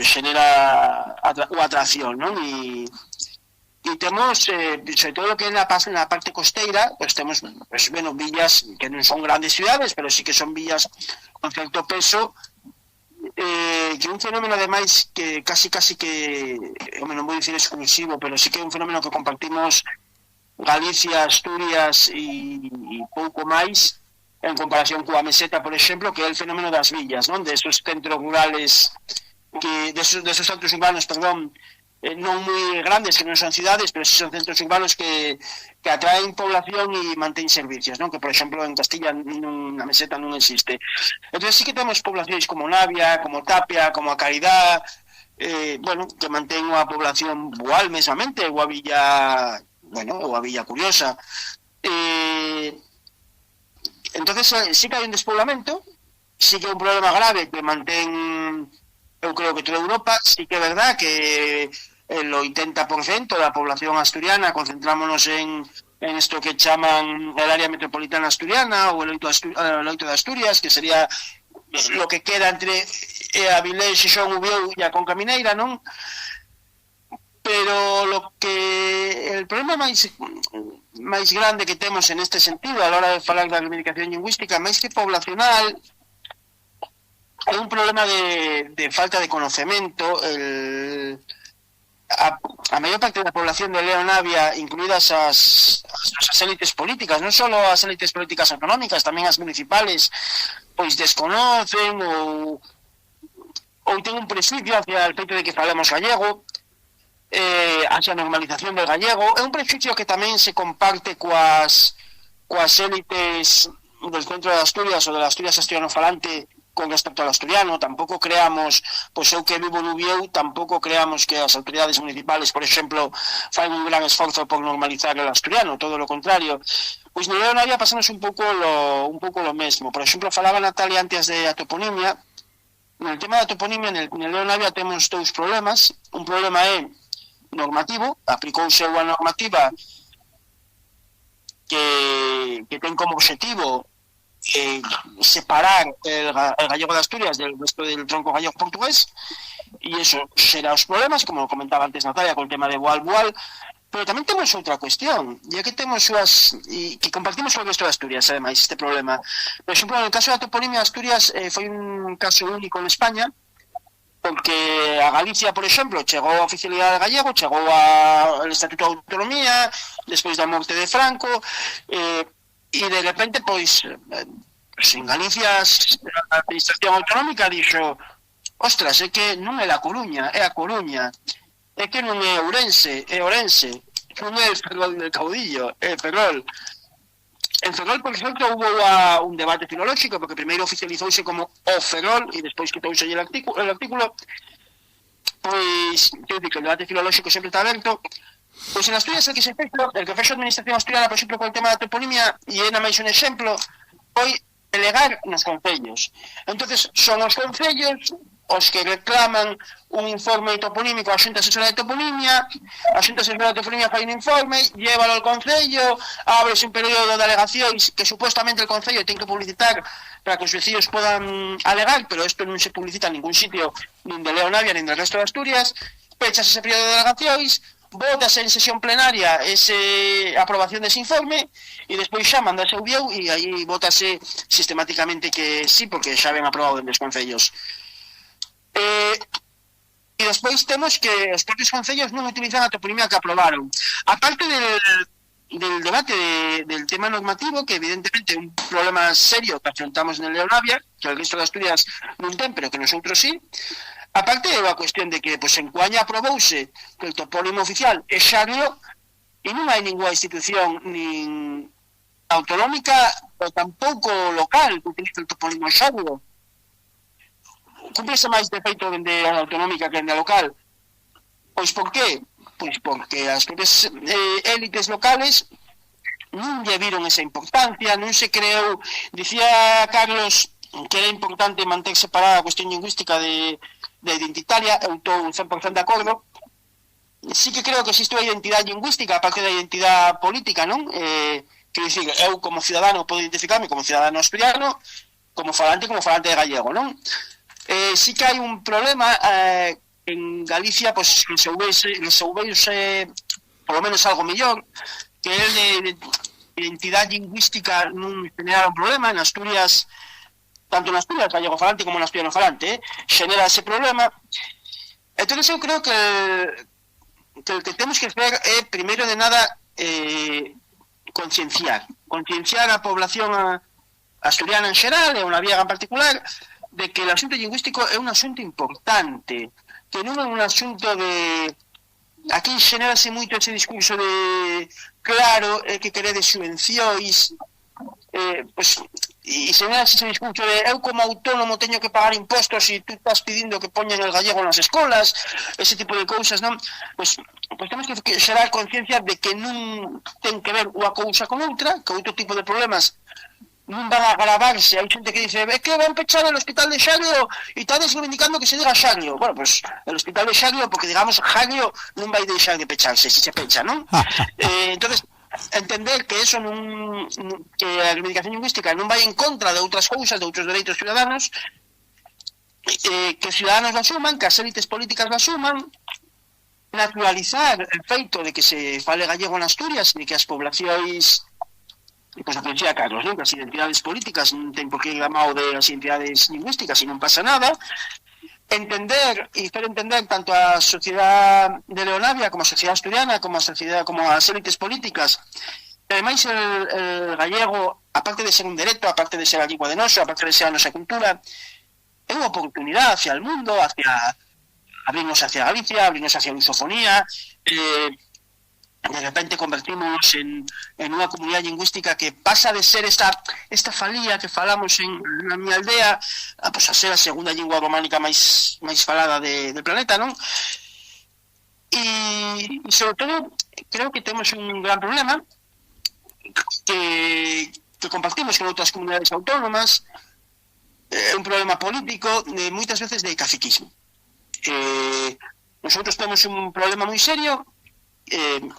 xenera unha atracción, non? E temos, sobre todo que na parte costeira, temos villas que non son grandes ciudades, pero sí que son villas con certo peso, que un fenómeno ademais que casi que, non vou dicir exclusivo, pero sí que é un fenómeno que compartimos Galicia, Asturias e pouco máis en comparación coa meseta, por exemplo, que é o fenómeno das villas, non? De esos centros rurales, de esos centros urbanos, perdón, non moi grandes, que non son cidades, pero sí son centros urbanos que atraen población e mantén servicios, non? Que, por exemplo, en Castilla na meseta non existe. Entón, sí que temos poblacións como Navia, como Tapia, como a Caridad, que mantén unha población boal mesamente, ou a villa curiosa. Entonces, sí que hai un despoblamento, sí que é un problema grave que mantén, eu creo que toda Europa. Sí que é verdad que el 80% da población asturiana concentrámonos en esto que chaman el área metropolitana asturiana ou el oito de Asturias, que sería lo que queda entre Avilés, Xixón, Ubieu e a Conca Mineira, non? Pero el problema máis grande que temos en este sentido a la hora de falar da reivindicación lingüística, máis que poblacional, é un problema de falta de conocemento. A maior parte da población de Leonavia, incluídas as élites políticas, non só as élites políticas autonómicas, tamén as municipales, pois desconocen ou ten un prejuicio hacia el feito de que falemos gallego, hacia a normalización del gallego. É un prejuicio que tamén se comparte coas élites del centro de Asturias ou de la Asturias asturiano-falante con respecto ao asturiano. Tampouco creamos, pois eu que vivo no Ubieu, tampouco creamos que as autoridades municipales, por exemplo, fan un gran esforzo por normalizar o asturiano, todo lo contrario. Pois no Leonavia pasamos un pouco lo mesmo. Por exemplo, falaba Natalia antes de a toponimia. No tema da toponimia, en Leonavia temos dous problemas. Un problema é normativo, aplicouse unha normativa que ten como objetivo separar el gallego de Asturias del resto del tronco gallego portugués, y eso será los problemas, como comentaba antes Natalia, con el tema de Boal. Pero tamén temos outra cuestión, ya que temos e que compartimos con o resto de Asturias, ademais, este problema. Por exemplo, no caso da toponimia, Asturias foi un caso único en España, porque a Galicia, por exemplo, chegou a oficialidade gallego, chegou ao Estatuto de Autonomía, despois da morte de Franco, e de repente, pois, en Galicia a administración autonómica dixo: ostras, é que non é a Coruña, é a Coruña. É que non é Ourense, é Ourense, non é el Ferrol del Caudillo, é Ferrol. En Ferrol, por exemplo, hubo un debate filolóxico, porque primeiro oficializouse como o Ferrol, e despois quitouse el artículo, pois, quero dicir que o debate filolóxico sempre está aberto. Pois en Asturias el que fexo a administración asturiana, por exemplo, con o tema da toponimia, e é na máis un exemplo, foi delegar nos concellos. Entonces, son os concellos os que reclaman un informe toponímico á Xunta Asesora de Toponimia, a Xunta Asesora de Toponimia fai un informe, llévalo ao Concello, ábrese un período de alegacións que supuestamente el Concello ten que publicitar para que os vecinos podan alegar, pero isto non se publicita en ningún sitio, nin de Leonavia, nin del resto de Asturias, pechas ese período de alegacións, votase en sesión plenaria ese aprobación dese informe, e despois xa mandase ao BIEU, e aí votase sistemáticamente que sí, porque xa ven aprobado en los concellos. E despois temos que os propios concellos non utilizan a toponimia que aprobaron. A parte del debate del tema normativo, que evidentemente é un problema serio que afrontamos en Leonavia, que o resto de Asturias non ten, pero que nosotros sí. A parte é a cuestión de que en Coaña aprobouse que o topónimo oficial é Xarrio, e non hai ninguna institución nin autonómica ou tampouco local que utilice o topónimo Xarrio. Cúmplese máis de feito dende a autonómica que dende a local. Pois por qué? Pois porque as propias élites locales non lle viron esa importancia, non se creou. Dicía Carlos que era importante manter separada a cuestión lingüística de identitaria, eu estou 100% de acordo. Sí que creo que existe a identidade lingüística, aparte da identidade política, non? Quero dicir, eu como ciudadano podo identificarme como ciudadano asturiano, como falante de gallego, non? Sí que hai un problema en Galicia, pois que se houvese por lo menos algo mellor, que é de identidade lingüística non genera un problema. En Asturias, tanto en Asturias gallego falante como en asturiano falante, genera ese problema. Entonces eu creo que o que temos que facer é, primeiro de nada, concienciar a población asturiana en xeral e unha viega en particular, de que el asunto lingüístico é un asunto importante, que non é un asunto de... Aquí xenérase moito ese discurso de claro, que queredes subvencións, e xenérase ese discurso de eu como autónomo teño que pagar impostos e tú estás pedindo que poñan el gallego nas escolas, ese tipo de cousas, non? Pois temos que xerar conciencia de que non ten que ver unha cousa con outra, que outro tipo de problemas non van a agravarse. Hai xente que dice, é que van pechar el hospital de Xarrio e estades reivindicando que se diga Xarrio. Bueno, pues el hospital de Xarrio, porque digamos Xarrio non vai deixar de pecharse se pecha, non? Entonces, entender que eso non, que a reivindicación lingüística non vai en contra de outras cousas, de outros dereitos ciudadanos, que os ciudadanos la asuman, que as élites políticas la asuman, naturalizar el feito de que se fale gallego en Asturias e que as poblacións, pois a decía Carlos, non? Que as identidades políticas non ten por que ir a mao de as identidades lingüísticas e non pasa nada. Entender e fer entender tanto a sociedade de Leonavia como a sociedade asturiana, como as élites políticas, e ademais el gallego, aparte de ser un dereito, aparte de ser a lingua de noso, aparte de ser a nosa cultura, é unha oportunidade hacia el mundo, abrirnos hacia Galicia, abrirnos hacia a lusofonía, de repente convertimos en unha comunidade lingüística que pasa de ser esta falía que falamos na miña aldea a ser a segunda lingua románica máis falada del planeta, non? E sobre todo creo que temos un gran problema que compartimos con outras comunidades autónomas, un problema político de moitas veces de caciquismo. Nosotros temos un problema moi serio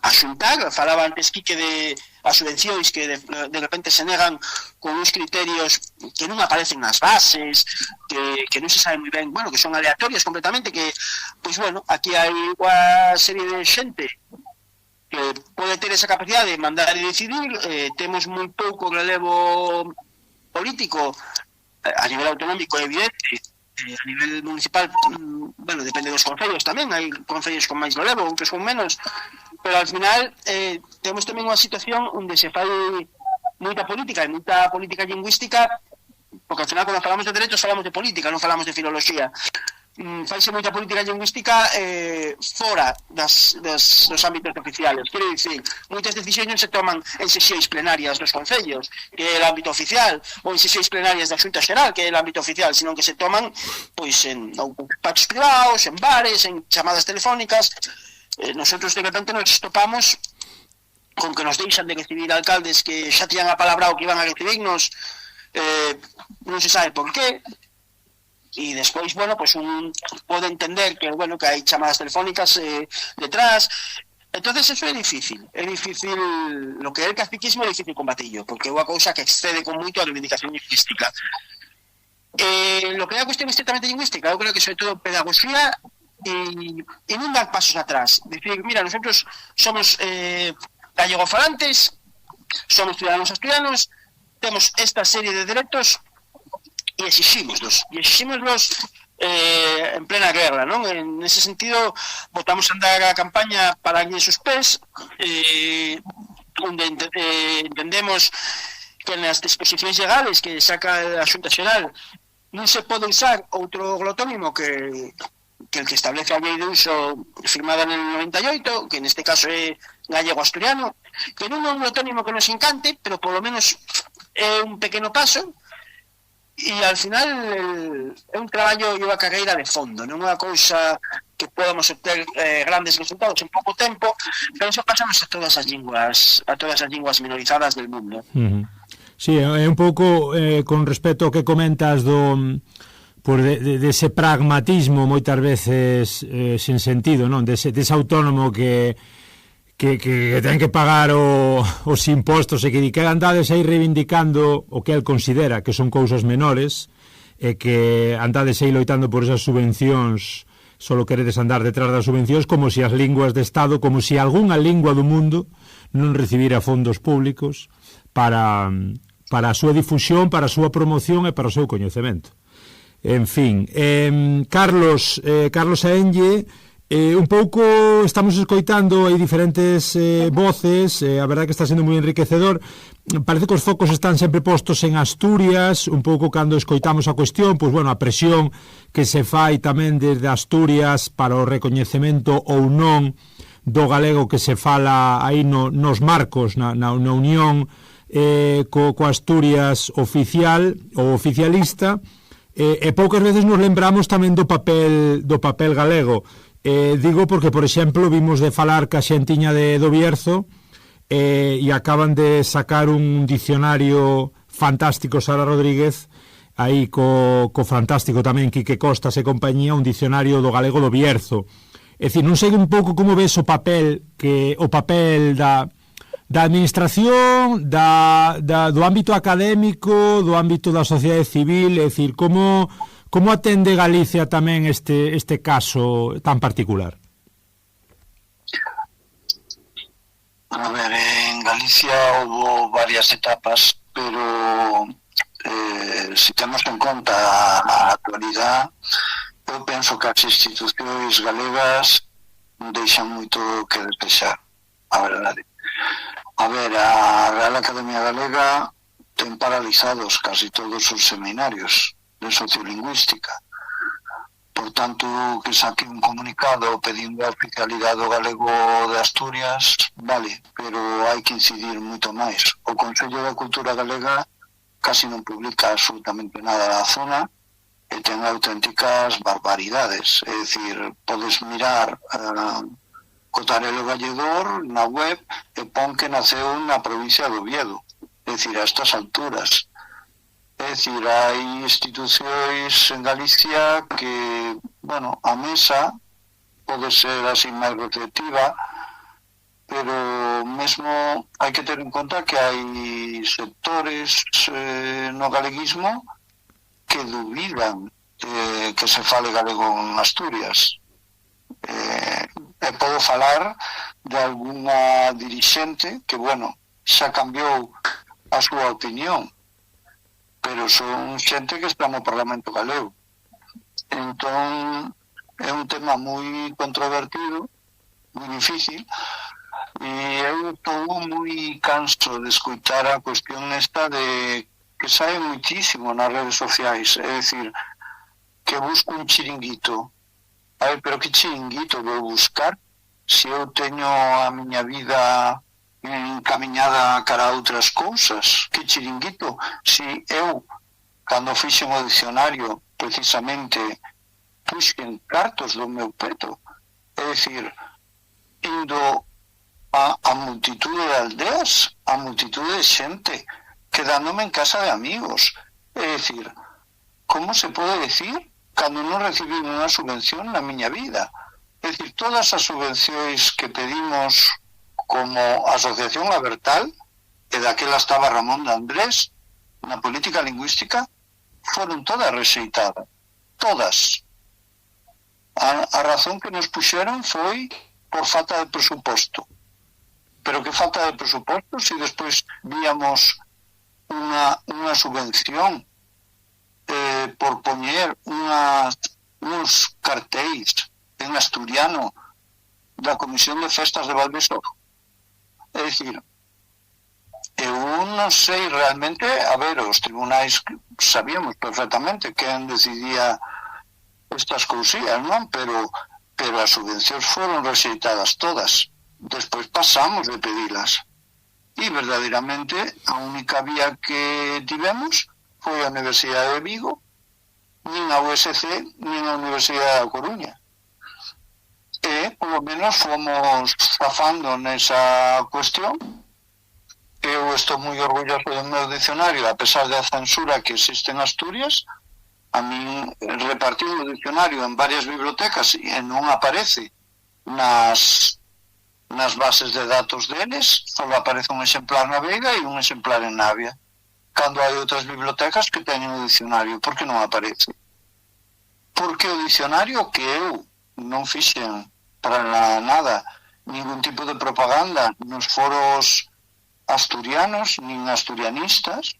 a xuntar, falaba antes Quique de as subvencións que de repente se negan con uns criterios que non aparecen nas bases, que non se sabe moi ben, bueno, que son aleatorios completamente, que, pois bueno, aquí hai unha serie de xente que pode ter esa capacidade de mandar e decidir, temos moi pouco relevo político a nivel autonómico, evidente, a nivel municipal, bueno, depende dos concellos tamén, hai concellos con máis relevo, outros con menos, pero al final temos tamén unha situación onde se fai moita política e moita política lingüística, porque al final, cando falamos de derechos, falamos de política, non falamos de filoloxía. Faise moita política lingüística fora dos ámbitos oficiales. Quero dicir, moitas decisións non se toman en sesións plenarias dos concellos, que é o ámbito oficial, ou en sesións plenarias da Xunta Xeral, que é o ámbito oficial, senón que se toman pois en despachos privados, en bares, en chamadas telefónicas. Nosotros de repente nos topamos con que nos deixan de recibir alcaldes que xa tiñan a palabra o que iban a recibirnos, non se sabe por qué. E despois, bueno, pues un pode entender que, bueno, que hai chamadas telefónicas detrás. Entonces eso é difícil, lo que é el caciquismo é difícil combatillo, porque é unha cousa que excede con moito a reivindicación lingüística. Lo que é a cuestión estrictamente lingüística, eu creo que sobre todo pedagogía e non dar pasos atrás. Dicir, mira, nosotros somos gallegofalantes, somos ciudadanos asturianos, temos esta serie de derechos e exixímoslos en plena guerra, non? En ese sentido, botamos a andar a campaña para alguén sus pés, onde entendemos que nas disposicións legales que saca a Xunta Xeral non se pode usar outro glotónimo que el que establece a lei de uso firmada en el 98, que neste caso é gallego-asturiano, que non é un glotónimo que nos encante, pero polo menos é un pequeno paso. E al final é un traballo e unha carreira de fondo, non é unha cousa que podamos obter grandes resultados en pouco tempo, pero eso pasamos a todas as linguas minorizadas del mundo. Sí, é un pouco con respecto ao que comentas de ese pragmatismo moitas veces sin sentido, non? Dese autónomo que ten que pagar os impostos e que andades aí reivindicando o que el considera que son cousas menores e que andades aí loitando por esas subvencións, solo queredes andar detrás das subvencións, como se as linguas de Estado, como se algunha lingua do mundo non recibira fondos públicos para a súa difusión, para a súa promoción e para o seu coñecemento. En fin, Carlos Aenlle, un pouco estamos escoitando aí diferentes voces, a verdade que está sendo moi enriquecedor. Parece que os focos están sempre postos en Asturias, un pouco cando escoitamos a cuestión, pois bueno, a presión que se fai tamén desde Asturias para o recoñecemento ou non do galego que se fala aí nos marcos, na unión co Asturias oficial ou oficialista, e poucas veces nos lembramos tamén do papel galego. Digo porque, por exemplo, vimos de falar ca xentiña do Bierzo e acaban de sacar un dicionario fantástico, Sara Rodríguez, aí co fantástico tamén Quique Costas e compañía, un dicionario do galego do Bierzo. É dicir, non sei un pouco como ves o papel da administración, do ámbito académico, do ámbito da sociedade civil, é dicir, como atende Galicia tamén este caso tan particular? A ver, en Galicia hubo varias etapas, pero se temos en conta a actualidade, eu penso que as institucións galegas deixan moito que desexar, a verdade. A ver, a Real Academia Galega ten paralizados casi todos os seminarios de sociolingüística. Por tanto, que saque un comunicado pedindo a oficialidade do galego de Asturias, vale, pero hai que incidir moito máis. O Consello da Cultura Galega casi non publica absolutamente nada da zona e ten auténticas barbaridades. É dicir, podes mirar Cotarelo Valledor na web e pon que naceu na provincia de Oviedo. É dicir, a estas alturas. É dicir, hai institucións en Galicia que, bueno, a mesa pode ser así máis receptiva, pero mesmo hai que ter en conta que hai sectores no galeguismo que dubidan que se fale galego en Asturias. E podo falar de alguna dirixente que, bueno, xa cambiou a súa opinión, pero son xente que está no Parlamento galego. Entón, é un tema moi controvertido, moi difícil, e eu estou moi canso de escutar a cuestión esta de que sae muitísimo nas redes sociais, é dicir, que busco un chiringuito. A ver, pero que chiringuito vou buscar se eu teño a miña vida encaminhada cara a outras cousas? Que chiringuito? Se eu, cando fixen o dicionario, precisamente puxen cartos do meu peto, é dicir, indo a multitude de aldeas, a multitude de xente, quedándome en casa de amigos. É dicir, como se pode decir cando non recibí unha subvención na miña vida? É dicir, todas as subvencións que pedimos como Asociación Abertal, e daquela estaba Ramón de Andrés, na política lingüística, foron todas rexeitadas. Todas. A razón que nos puxeron foi por falta de presuposto. Pero que falta de presuposto se despois víamos unha subvención por poñer uns cartéis en asturiano da Comisión de Festas de Valdeso. É dicir, eu non sei realmente, a ver, os tribunais sabíamos perfectamente quen decidía estas cousillas, non? Pero as subvencións foron rexeitadas todas. Despois pasamos de pedilas. E verdadeiramente a única vía que tivemos foi a Universidade de Vigo, nin a USC, nin a Universidade da Coruña. E, polo menos, fomos zafando nesa cuestión. Eu estou moi orgulloso do meu dicionario, a pesar da censura que existe en Asturias. A min repartiu o dicionario en varias bibliotecas e non aparece nas bases de datos deles, só aparece un exemplar na Veiga e un exemplar en Navia. Cando hai outras bibliotecas que teñen o dicionario, por que non aparece? Porque o dicionario que eu non fixen para nada ningún tipo de propaganda nos foros asturianos, nin asturianistas,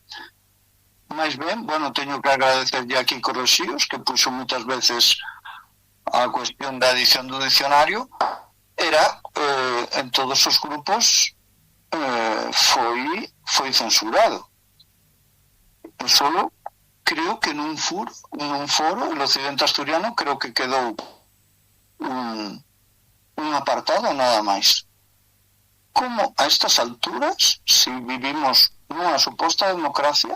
máis ben, bueno, teño que agradecerlle aquí Correxíos, que puxo moitas veces a cuestión da edición do dicionario, era, en todos os grupos, foi censurado. Eu solo creo que nun foro, el Occidente Asturiano, creo que quedou un apartado nada máis. Como a estas alturas, se vivimos nunha suposta democracia,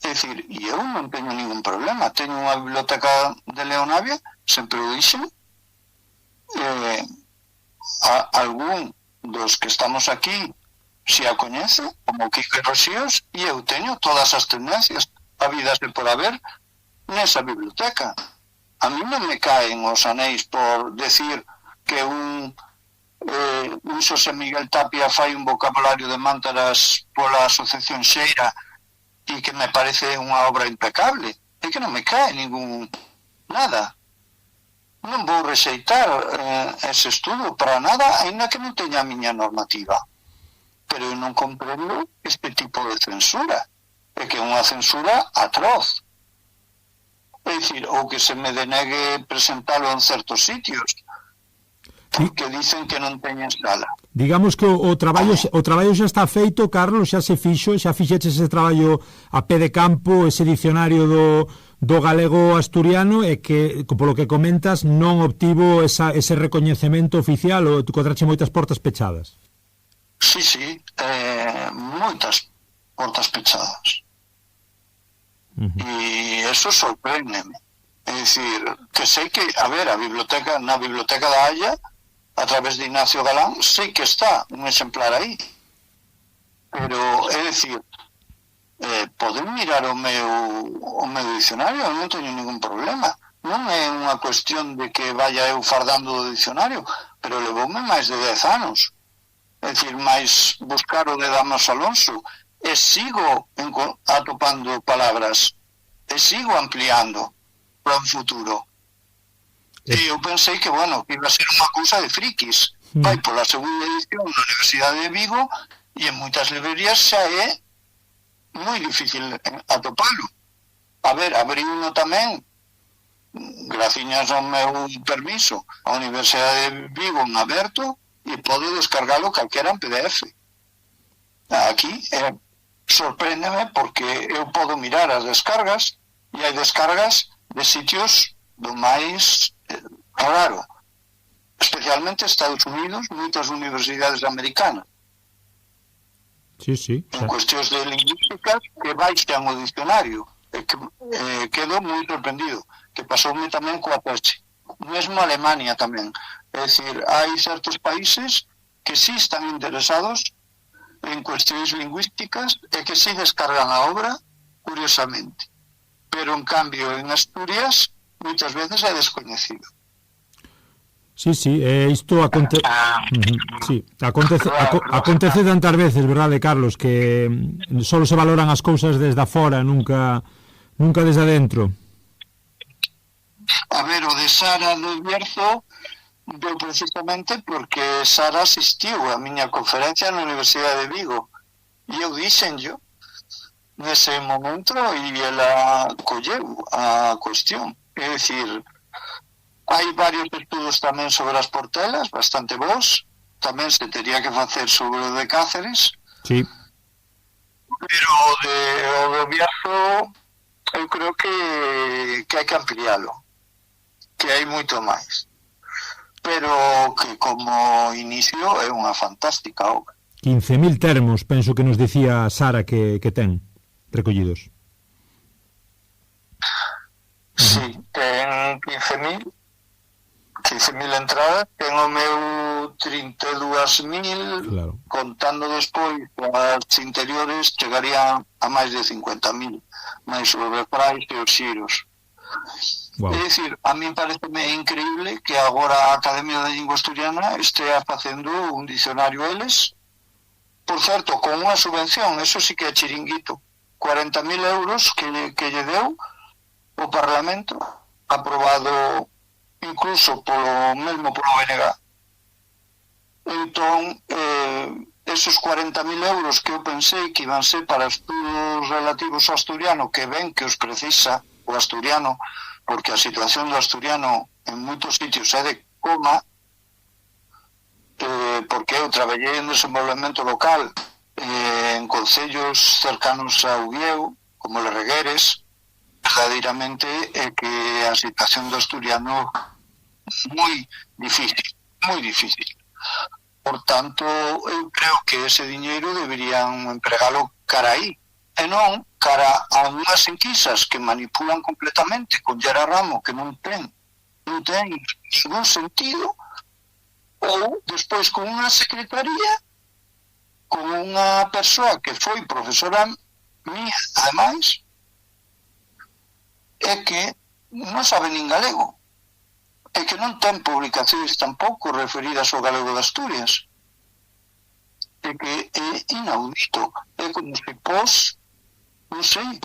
é dicir, e eu non teño ningún problema, teño unha biblioteca de Leonavia, sempre o dixen, algún dos que estamos aquí se a coñece, como Quique Rosíos, e eu teño todas as tendencias habidas de por haber nesa biblioteca. A mí non me caen os anéis por decir que un Xosé Miguel Tapia fai un vocabulario de mántaras pola Asociación Xeira e que me parece unha obra impecable. É que non me cae ningún nada. Non vou rexeitar ese estudo para nada, ainda que non teña a miña normativa. Pero eu non comprendo este tipo de censura. É que é unha censura atroz. É dicir, ou que se me denegue presentalo en certos sitios, porque dicen que non teñen sala. Digamos que o traballo xa está feito, Carlos, xa se fixo, xa fixeches ese traballo a pé de campo, ese dicionario do galego asturiano, e que, polo que comentas, non obtivo ese recoñecemento oficial, ou encontrache moitas portas pechadas. Sí, moitas portas pechadas. E eso sorpréndeme. É dicir, que sei que, a ver, na biblioteca da Haya, a través de Ignacio Galán, sei que está un exemplar aí. Pero, é dicir, poden mirar o meu dicionario, non teño ningún problema. Non é unha cuestión de que vaya eu fardando do dicionario, pero levoume máis de 10 anos. é dicir, máis buscar o de Damas Alonso, e sigo atopando palabras, e sigo ampliando para un futuro. E eu pensei que, bueno, que iba a ser unha cousa de frikis. Vai pola segunda edición na Universidade de Vigo e en moitas librerías xa é moi difícil atopalo. A ver, abriuno tamén, graciñas ao meu permiso, a Universidade de Vigo en aberto, e podo descargalo calquera en PDF. Aquí sorpréndeme porque eu podo mirar as descargas e hai descargas de sitios do máis raro, especialmente Estados Unidos, moitas universidades americanas. Sí. En cuestións de lingüística que baixan o dicionario. Quedo moi sorprendido, que pasoume tamén coa Peche. Mesmo Alemania tamén. É dicir, hai certos países que sí están interesados en cuestións lingüísticas e que sí descargan a obra, curiosamente. Pero, en cambio, en Asturias, moitas veces é descoñecido. Sí, isto acontece tantas veces, verdade, Carlos, que só se valoran as cousas desde afora, nunca desde adentro. A ver, o de Sara do Bierzo deu precisamente porque Sara asistiu á miña conferencia na Universidade de Vigo e eu dixenllo nese momento e ela colleu a cuestión. É dicir, hai varios estudos tamén sobre as portelas, bastante bons, tamén se tería que facer sobre o de Cáceres. Sí. Pero o de Bierzo eu creo que hai que ampliálo, que hai moito máis. Pero que como inicio é unha fantástica obra. 15.000 termos, penso que nos dicía Sara que ten recollidos. Sí, ten 15.000 entradas, ten o meu 32.000, claro. Contando despois as interiores chegaría a máis de 50.000, máis os refrais e os xiros. Wow. É dicir, a mí pareceme increíble que agora a Academia de Lingua Asturiana estea facendo un dicionario eles, por certo, con unha subvención, eso sí que é chiringuito, 40.000 euros que lle deu o Parlamento, aprobado incluso mesmo polo BNG. Entón, esos 40.000 euros que eu pensei que iban ser para estudos relativos ao asturiano, que ven que os precisa o asturiano, porque a situación do asturiano en moitos sitios é de coma, porque eu traballei en desenvolvemento local en concellos cercanos a Ubieu, como Lerregueres, verdadeiramente é que a situación do asturiano moi difícil. Por tanto, eu creo que ese diñeiro deberían empregalo cara aí, e non cara a unhas enquisas que manipulan completamente con Llera Ramo, que non ten ningún sentido, ou despois con unha secretaría, con unha persoa que foi profesora mía, ademais, é que non sabe nin galego, é que non ten publicacións tampouco referidas ao galego de Asturias, é que é inaudito, é como se pos, non sei,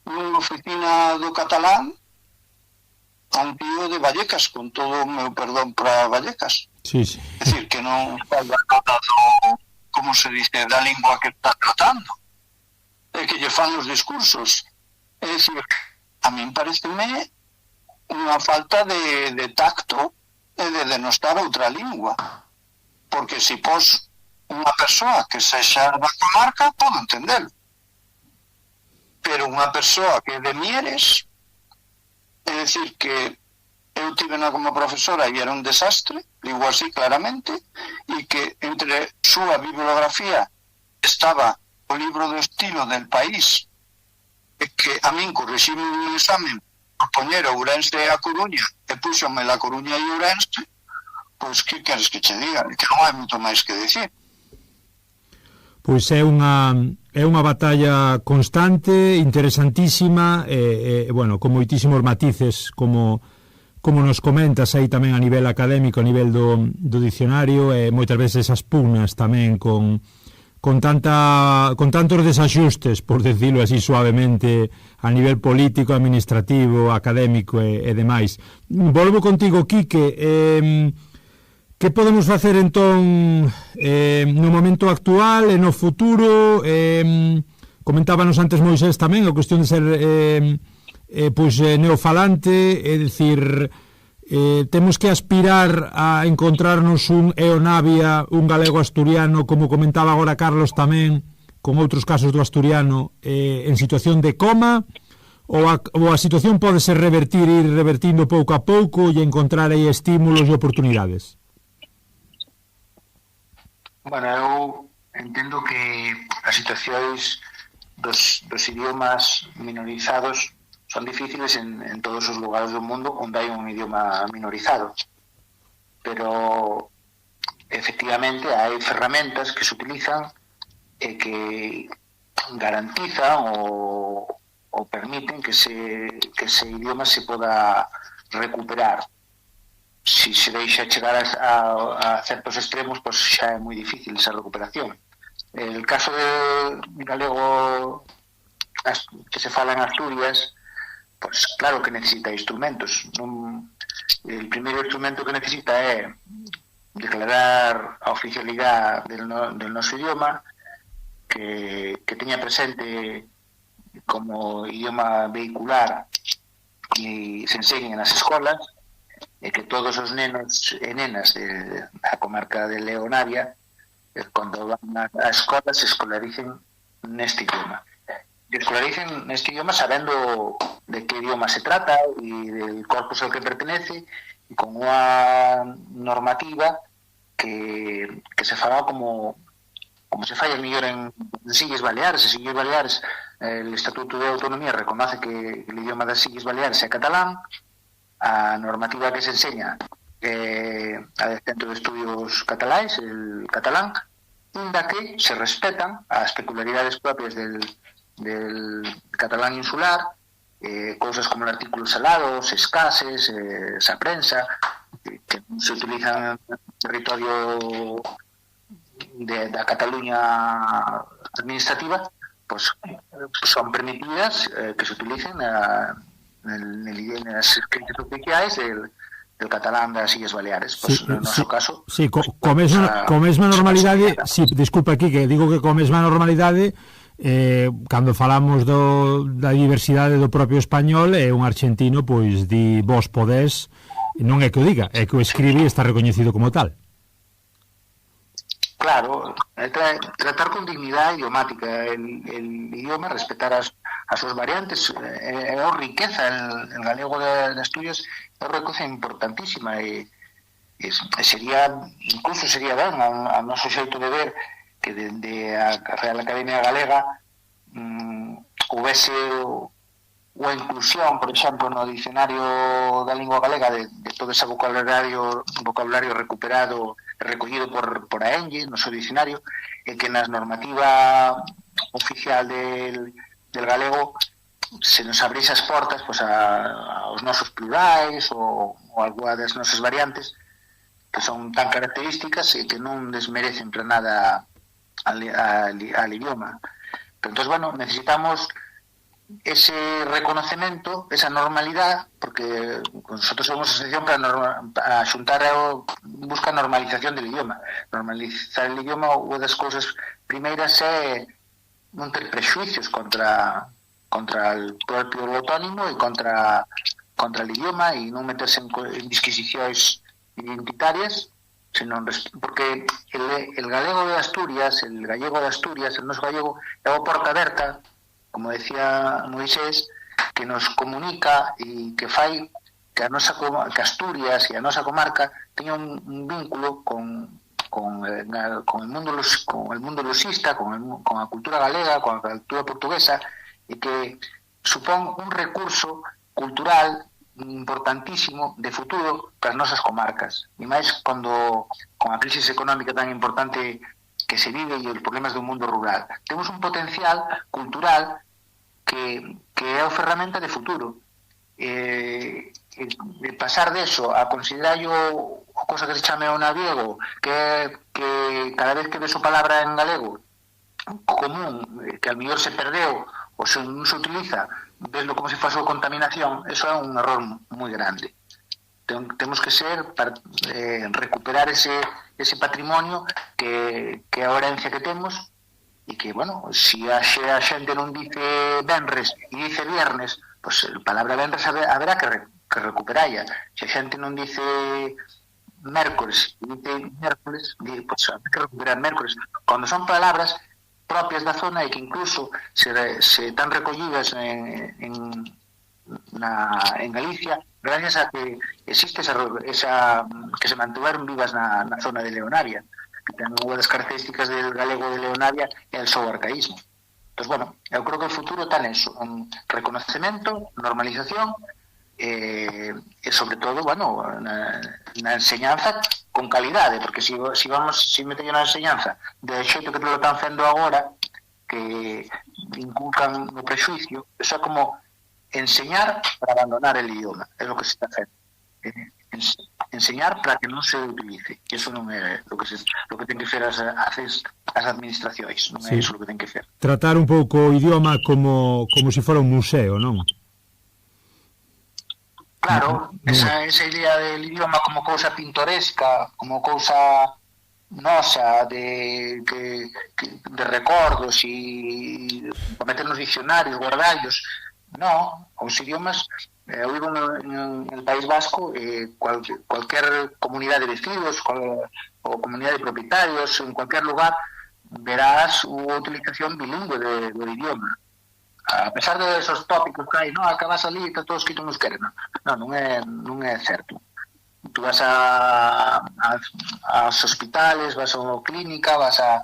nunha oficina do catalán a un tío de Vallecas, con todo o meu perdón para Vallecas. Sí. É dicir, que non está nada como se dice, da lingua que está tratando, é que lle fan os discursos. É dicir, a min pareceme unha falta de tacto e de denostar outra lingua, porque se pos unha persoa que sexa da comarca, podo entendelo, pero unha persoa que é de Mieres, é dicir que eu tivena como profesora e era un desastre, digo así claramente, e que entre súa bibliografía estaba o libro do estilo del País, e que a min corrixime un examen por poñer Ourense e a Coruña e puxome la Coruña e Ourense, pois que queres que che diga? Que non hai moito máis que dicir. Pois é unha batalla constante, interesantísima, bueno, con moitísimos matices, como como nos comentas aí tamén a nivel académico, a nivel do dicionario, e moitas veces esas pugnas tamén con tantos desaxustes, por decirlo así suavemente, a nivel político, administrativo, académico e demais. Volvo contigo, Quique. Que podemos facer entón no momento actual e no futuro? Comentábanos antes Moisés tamén a cuestión de ser neofalante, é dicir, temos que aspirar a encontrarnos un Eonavia, un galego asturiano, como comentaba agora Carlos tamén, con outros casos do asturiano, en situación de coma, ou a situación pode ser ir revertindo pouco a pouco e encontrar aí estímulos e oportunidades? Bueno, eu entendo que as situacións dos idiomas minorizados son difíciles en todos os lugares do mundo onde hai un idioma minorizado, pero efectivamente hai ferramentas que se utilizan e que garantizan ou permiten que ese idioma se poda recuperar. Si se deixa chegar a certos extremos, pues xa é moi difícil esa recuperación. El caso de galego que se fala en Asturias, pues claro que necesita instrumentos. El primeiro instrumento que necesita é declarar a oficialidade del noso idioma, que teña presente como idioma vehicular e se enseñe nas escolas, e que todos os nenos e nenas da comarca de Leonavia, cando van á escola, se escolaricen neste idioma. Escolaricen neste idioma sabendo de que idioma se trata e del corpus ao que pertenece, e con unha normativa que se faga como se falla mellor en Illes Baleares. En Illes Baleares el Estatuto de Autonomía reconoce que el idioma das Illes Baleares é catalán. A normativa que se enseña a Centro de Estudios Cataláis, el catalán, inda que se respetan as peculiaridades propias del catalán insular, cousas como el artículo salado, os escases, esa prensa, que se utilizan en el territorio da Cataluña administrativa, pues son permitidas que se utilicen en las escritas oficiais del catalán das Illes Baleares. Pues, no noso caso... Sí, co mesma normalidade... Sí, disculpa aquí, que digo que co mesma normalidade, cando falamos da diversidade do propio español, un argentino, pois, di vos podés, non é que o diga, é que o escribe e está recoñecido como tal. Claro, tratar con dignidade idiomática el idioma, respetar as súas variantes, é a riqueza. El galego de Asturias é unha riqueza importantísima e sería ben a noso xeito de ver que dende a Real Academia Galega houvese a inclusión, por exemplo, no dicionario da lingua galega de todo ese vocabulario recuperado, recollido por a ENGE no seu dicionario, e que na normativa oficial del galego se nos abrise as portas pues, aos nosos plurais ou algunha das nosas variantes que son tan características e que non desmerecen para nada al idioma. Pero, entonces, bueno, necesitamos ese reconocimiento, esa normalidad, porque nosotros somos asociación para xuntar busca normalización del idioma. Normalizar el idioma, unha das cousas primeiras é non ter prexuicios contra el propio autónimo e contra el idioma, e non meterse en disquisicións identitarias, porque el galego de Asturias, el gallego de Asturias, el noso gallego, é unha porta aberta, como decía Moisés, que nos comunica e que fai que Asturias e a nosa comarca teña un vínculo con el mundo lusista, con a cultura galega, con a cultura portuguesa, e que supón un recurso cultural importantísimo de futuro para as nosas comarcas, e máis con a crisis económica tan importante que se vive e os problemas do mundo rural. Temos un potencial cultural que é a ferramenta de futuro, e pasar de eso a considerar o cosa que se chame o naviego, que cada vez que ves o palabra en galego común, que al mellor se perdeu ou se non se utiliza, veslo como se fose contaminación, eso é un error moi grande. Temos que ser para recuperar ese patrimonio que é a herencia que temos, e que, bueno, se a xente non dice venres e dice viernes, pois a palabra venres haberá que recuperalla. Se a xente non dice mércores e dice mércoles, pois haberá que recuperar mércores. Cando son palabras propias da zona e que incluso se están recollidas en Galicia gracias a que existe esa que se mantuveron vivas na zona de Leonavia, que ten unha das características del galego de Leonavia é o seu arcaísmo. Entón, bueno, eu creo que o futuro está neso, en reconocemento, normalización e sobre todo, bueno, na enseñanza con calidade, porque se metello na enseñanza de xeito que lo están fendo agora, que inculcan no prexuicio, eso é como enseñar para abandonar el idioma, é o que se está fendo. Enseñar para que non se utilice, que eso non é o que ten que fer as administracións, non é iso o que ten que fer. Tratar un pouco o idioma como se fora un museo, non? Claro, esa idea del idioma como cousa pintoresca, como cousa nosa de recordos e meter nos diccionarios, guardallos. No, os idiomas, eu vivo en el País Vasco, cualquier comunidad de vecinos o comunidad de propietarios, en cualquier lugar, verás unha utilización bilingüe do idioma. A pesar de esos tópicos que hai, acabas ali e todos quitan os queren. Non é certo. Tú vas aos hospitales, vas a unha clínica, vas a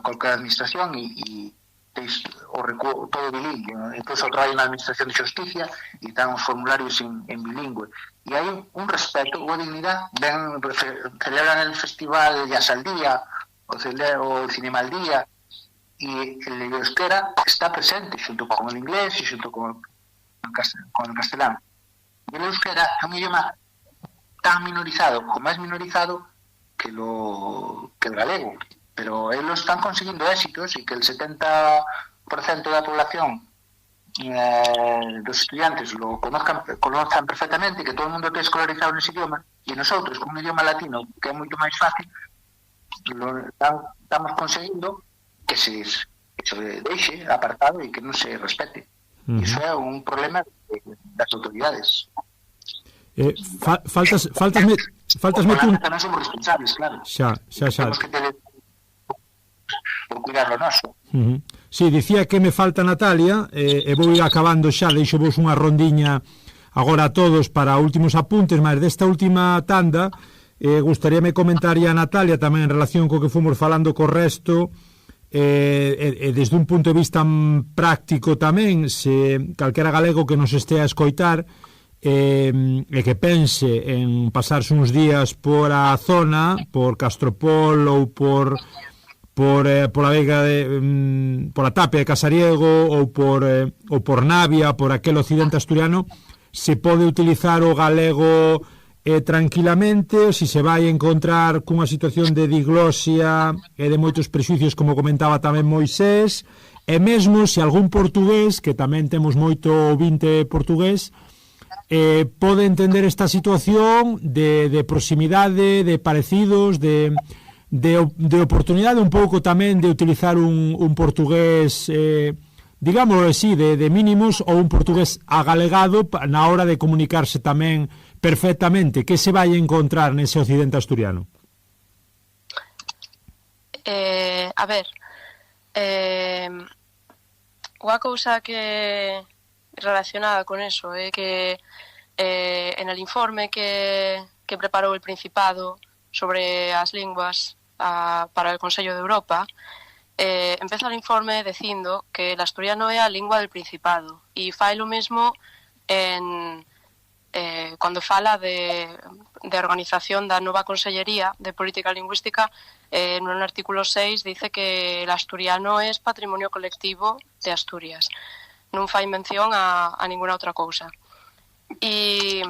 cualquier administración e todo bilingüe. Incluso traen na administración de justicia e están os formularios en bilingüe. E hai un respeto, unha dignidade. Celebran el festival Jazz al Día, o Cinema al Día, e el euskera está presente xunto con el inglés e xunto con el castelán. E el euskera é un idioma tan minorizado, o máis minorizado que el galego, pero eles están conseguindo éxitos e que el 70% da población dos estudiantes lo conozcan perfectamente, que todo o mundo está escolarizado nese idioma, e nosotros, con un idioma latino que é moito máis fácil, estamos conseguindo que se deixe apartado e que non se respete. Iso é un problema das autoridades. Faltasme tú... Tamén somos responsables, claro. Xa. Temos que ter por cuidar lo noso. Si, dicía que me falta Natalia, e vou ir acabando xa, deixo vos unha rondiña agora a todos para últimos apuntes, mas desta última tanda gustaríame comentar a Natalia tamén en relación co que fomos falando co resto, desde un punto de vista práctico tamén, se calquera galego que nos estea a escoitar e que pense en pasarse uns días por a zona, por Castropol ou por a vega por a Tapia de Casariego ou por Navia, por aquel occidente asturiano, se pode utilizar o galego tranquilamente, ou se vai encontrar cunha situación de diglosia e de moitos prexuicios, como comentaba tamén Moisés, e mesmo se algún portugués, que tamén temos moito ouvinte portugués, pode entender esta situación de proximidade, de parecidos, de oportunidade un pouco tamén de utilizar un portugués, digámoslo así, de mínimos, ou un portugués agalegado na hora de comunicarse tamén perfectamente. Que se vai encontrar nese occidente asturiano? A ver, unha cousa que relacionada con eso é que en el informe que preparou el Principado sobre as linguas para el Consello de Europa, empeza el informe dicindo que el asturiano é a lingua del Principado e fai lo mesmo cando fala de organización da nova Consellería de Política Lingüística. En un artículo 6 dice que el asturiano es patrimonio colectivo de Asturias. Non fai mención a ninguna outra cousa. E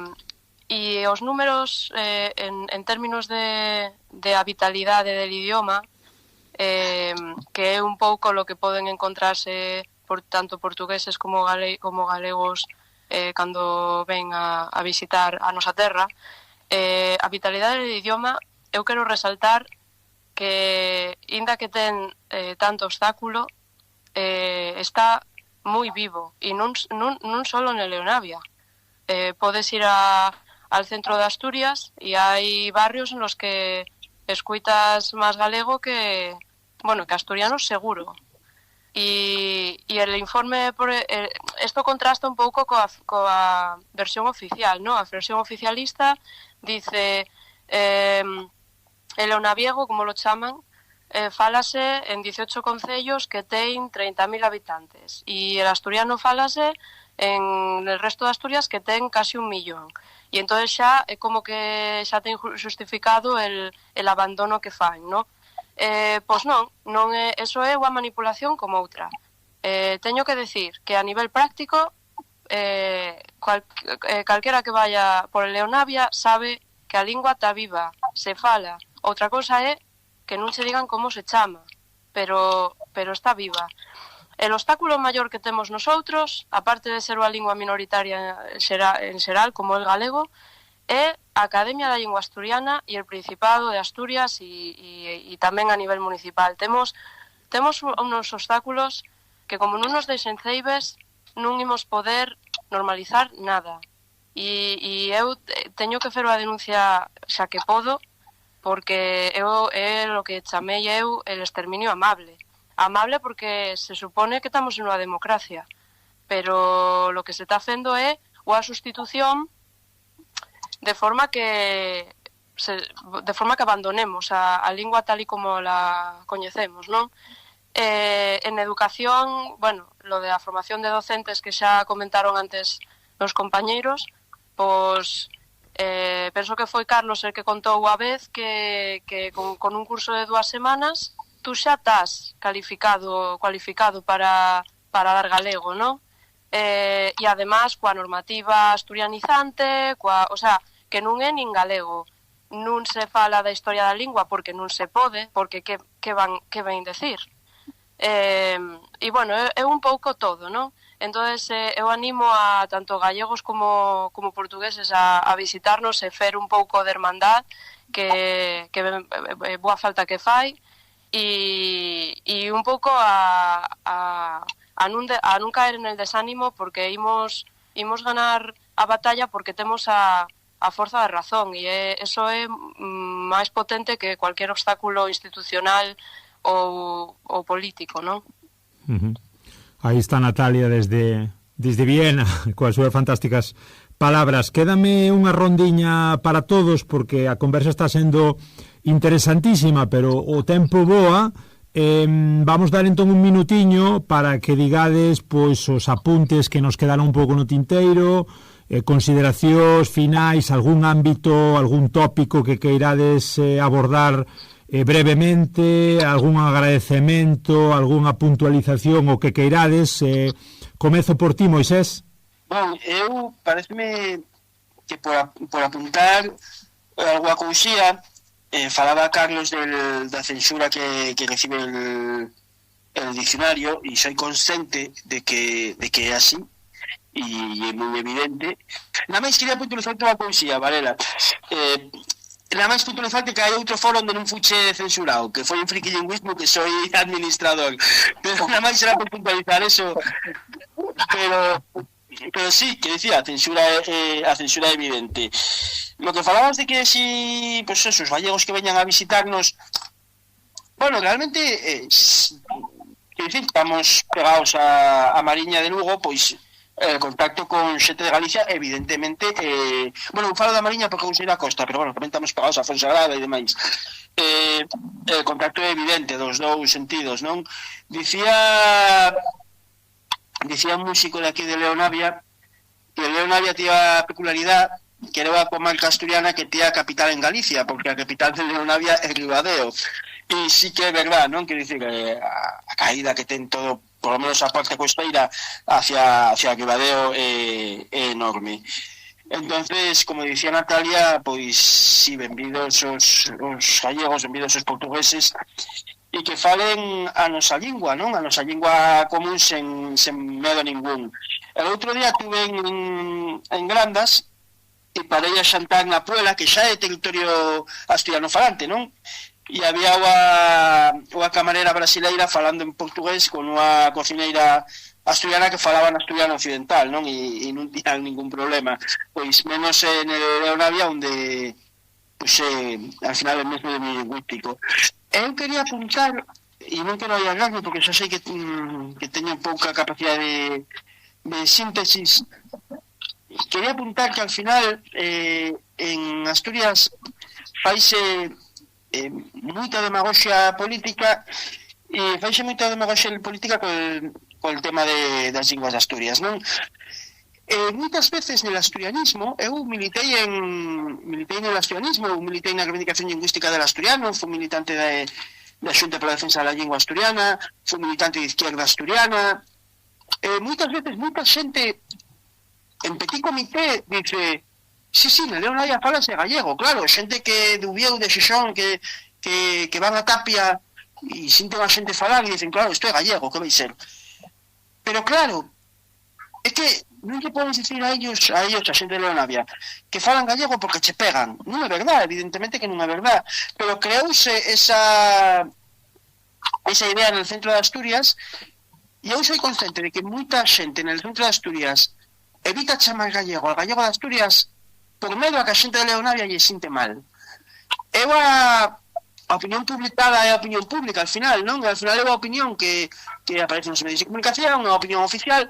os números en términos de habitualidade del idioma, que é un pouco lo que poden encontrarse por tanto portugueses como galegos cando ven a visitar a nosa terra, a vitalidade do idioma, eu quero resaltar que, inda que ten tanto obstáculo, está moi vivo, e non solo en Leonavia. Podes ir al centro de Asturias e hai barrios en los que escuitas máis galego que asturiano seguro. E el informe, esto contrasta un pouco coa versión oficial, ¿no? A versión oficialista dice el leonaviego, como lo chaman, fálase en 18 concellos que ten 30.000 habitantes, e el asturiano fálase en el resto de Asturias que ten casi 1 millón. E entón xa é como que xa ten justificado el abandono que fan, ¿no? Pois non é, eso é unha manipulación como outra. Teño que decir que a nivel práctico calquera que vaya por Leonavia sabe que a lingua está viva, se fala. Outra cousa é que non se digan como se chama, pero está viva. El obstáculo maior que temos nosotros, aparte de ser unha lingua minoritaria en xeral, como el galego, é a Academia da Lingua Asturiana e el Principado de Asturias e tamén a nivel municipal. Temos unos obstáculos que, como non nos deixen ceibes, non imos poder normalizar nada. E eu teño que fer unha denuncia xa que podo, porque é o que chamei eu el exterminio amable. Amable porque se supone que estamos en unha democracia, pero lo que se está facendo é unha sustitución de forma que abandonemos a lingua tal e como la coñecemos, non? En educación, lo de a formación de docentes que xa comentaron antes os compañeiros, pois penso que foi Carlos el que contou a vez que con un curso de 2 semanas tú xa estás cualificado para dar galego, non? E además coa normativa asturianizante, o sea, que non é nin galego, non se fala da historia da lingua porque non se pode, porque que ven decir? É un pouco todo, non? Entonces eu animo a tanto gallegos como portugueses a visitarnos e fer un pouco de hermandad que boa falta que fai, e un pouco a non caer en el desánimo, porque imos ganar a batalla porque temos a forza da razón, e eso é máis potente que cualquier obstáculo institucional ou político, non? Aí está Natalia desde Viena, coas súas fantásticas palabras. Quédame unha rondiña para todos, porque a conversa está sendo interesantísima, pero o tempo voa. Vamos dar entón un minutiño para que digades pois os apuntes que nos quedaron un pouco no tinteiro, consideracións finais, algún ámbito, algún tópico que queirades abordar brevemente, algún agradecemento, algunha puntualización, o que queirades. Comezo por ti, Moisés. Eu pareceme que por apuntar algo a couxía, falaba Carlos da censura que recibe el diccionario, e soy consciente de que é así, e é moi evidente. Nada máis quería puntualizar toda a couxía, Varela. Nada máis puntualizar que hai outro foro onde non fuche censurado, que foi en Friquilingüismo, que soy administrador, pero nada máis era por puntualizar eso. Pero sí, que decía, a censura é evidente. Lo que falabas de que si, pues esos gallegos que veñan a visitarnos, realmente estamos pegados a Mariña de Lugo, pois el contacto con xente de Galicia, evidentemente, falo da Mariña porque usei a costa, pero tamén estamos pegados a Fonsagrada e demais. El contacto é evidente dos dous sentidos, non? Dicía un músico de aquí de Leonavia que Leonavia tiña a peculiaridade que era a comarca asturiana que tiña a capital en Galicia, porque a capital de Leonavia é Ribadeo. E sí que é verdad, non? Quero dicir que a caída que ten todo, por lo menos a parte costeira hacia Ribadeo é enorme. Entonces, como dicía Natalia, pois si benvidos os gallegos, benvidos os portugueses, e que falen a nosa lingua, non? A nosa lingua común sen medo ningún. El outro día tuve en Grandas e parei a xantar na Puela, que xa é territorio asturiano falante, non? E había unha camarera brasileira falando en portugués con unha cocineira asturiana que falaba en asturiano occidental, non? E non tiñan ningún problema. Pois menos en Leonavia, onde pois al final é mesmo de lingüístico. Eu quería apuntar, e non quero allargarme porque xa sei que teño pouca capacidade de síntesis, quería apuntar que al final en Asturias faise moita demagoxia política e faise moita demagoxia política col tema das linguas de Asturias, non? Moitas veces no asturianismo, eu militei no asturianismo, eu militei na reivindicación lingüística del asturiano, fui militante da Xunta para a Defensa da Lingua Asturiana, fui militante de izquierda asturiana. Moitas veces, moita xente en petit comité dice: sí, na Leonavia falase gallego, claro, xente que de Ubieu, de Xixón, que van a Tapia e sinten a xente falar e dicen, claro, isto é gallego, que vai ser? Pero claro, é que non lle podes dicir a ellos, a xente de Leonavia, que falan gallego porque che pegan. Non é verdade, evidentemente que non é verdade, pero creouse esa idea en el centro de Asturias, e eu sou consciente de que moita xente en el centro de Asturias evita chamar gallego al gallego de Asturias por medo a que a xente de Leonavia lle sinte mal. Eu a opinión publicada é a opinión pública, al final, non? Al final é a opinión que aparece nos medios de comunicación, a opinión oficial.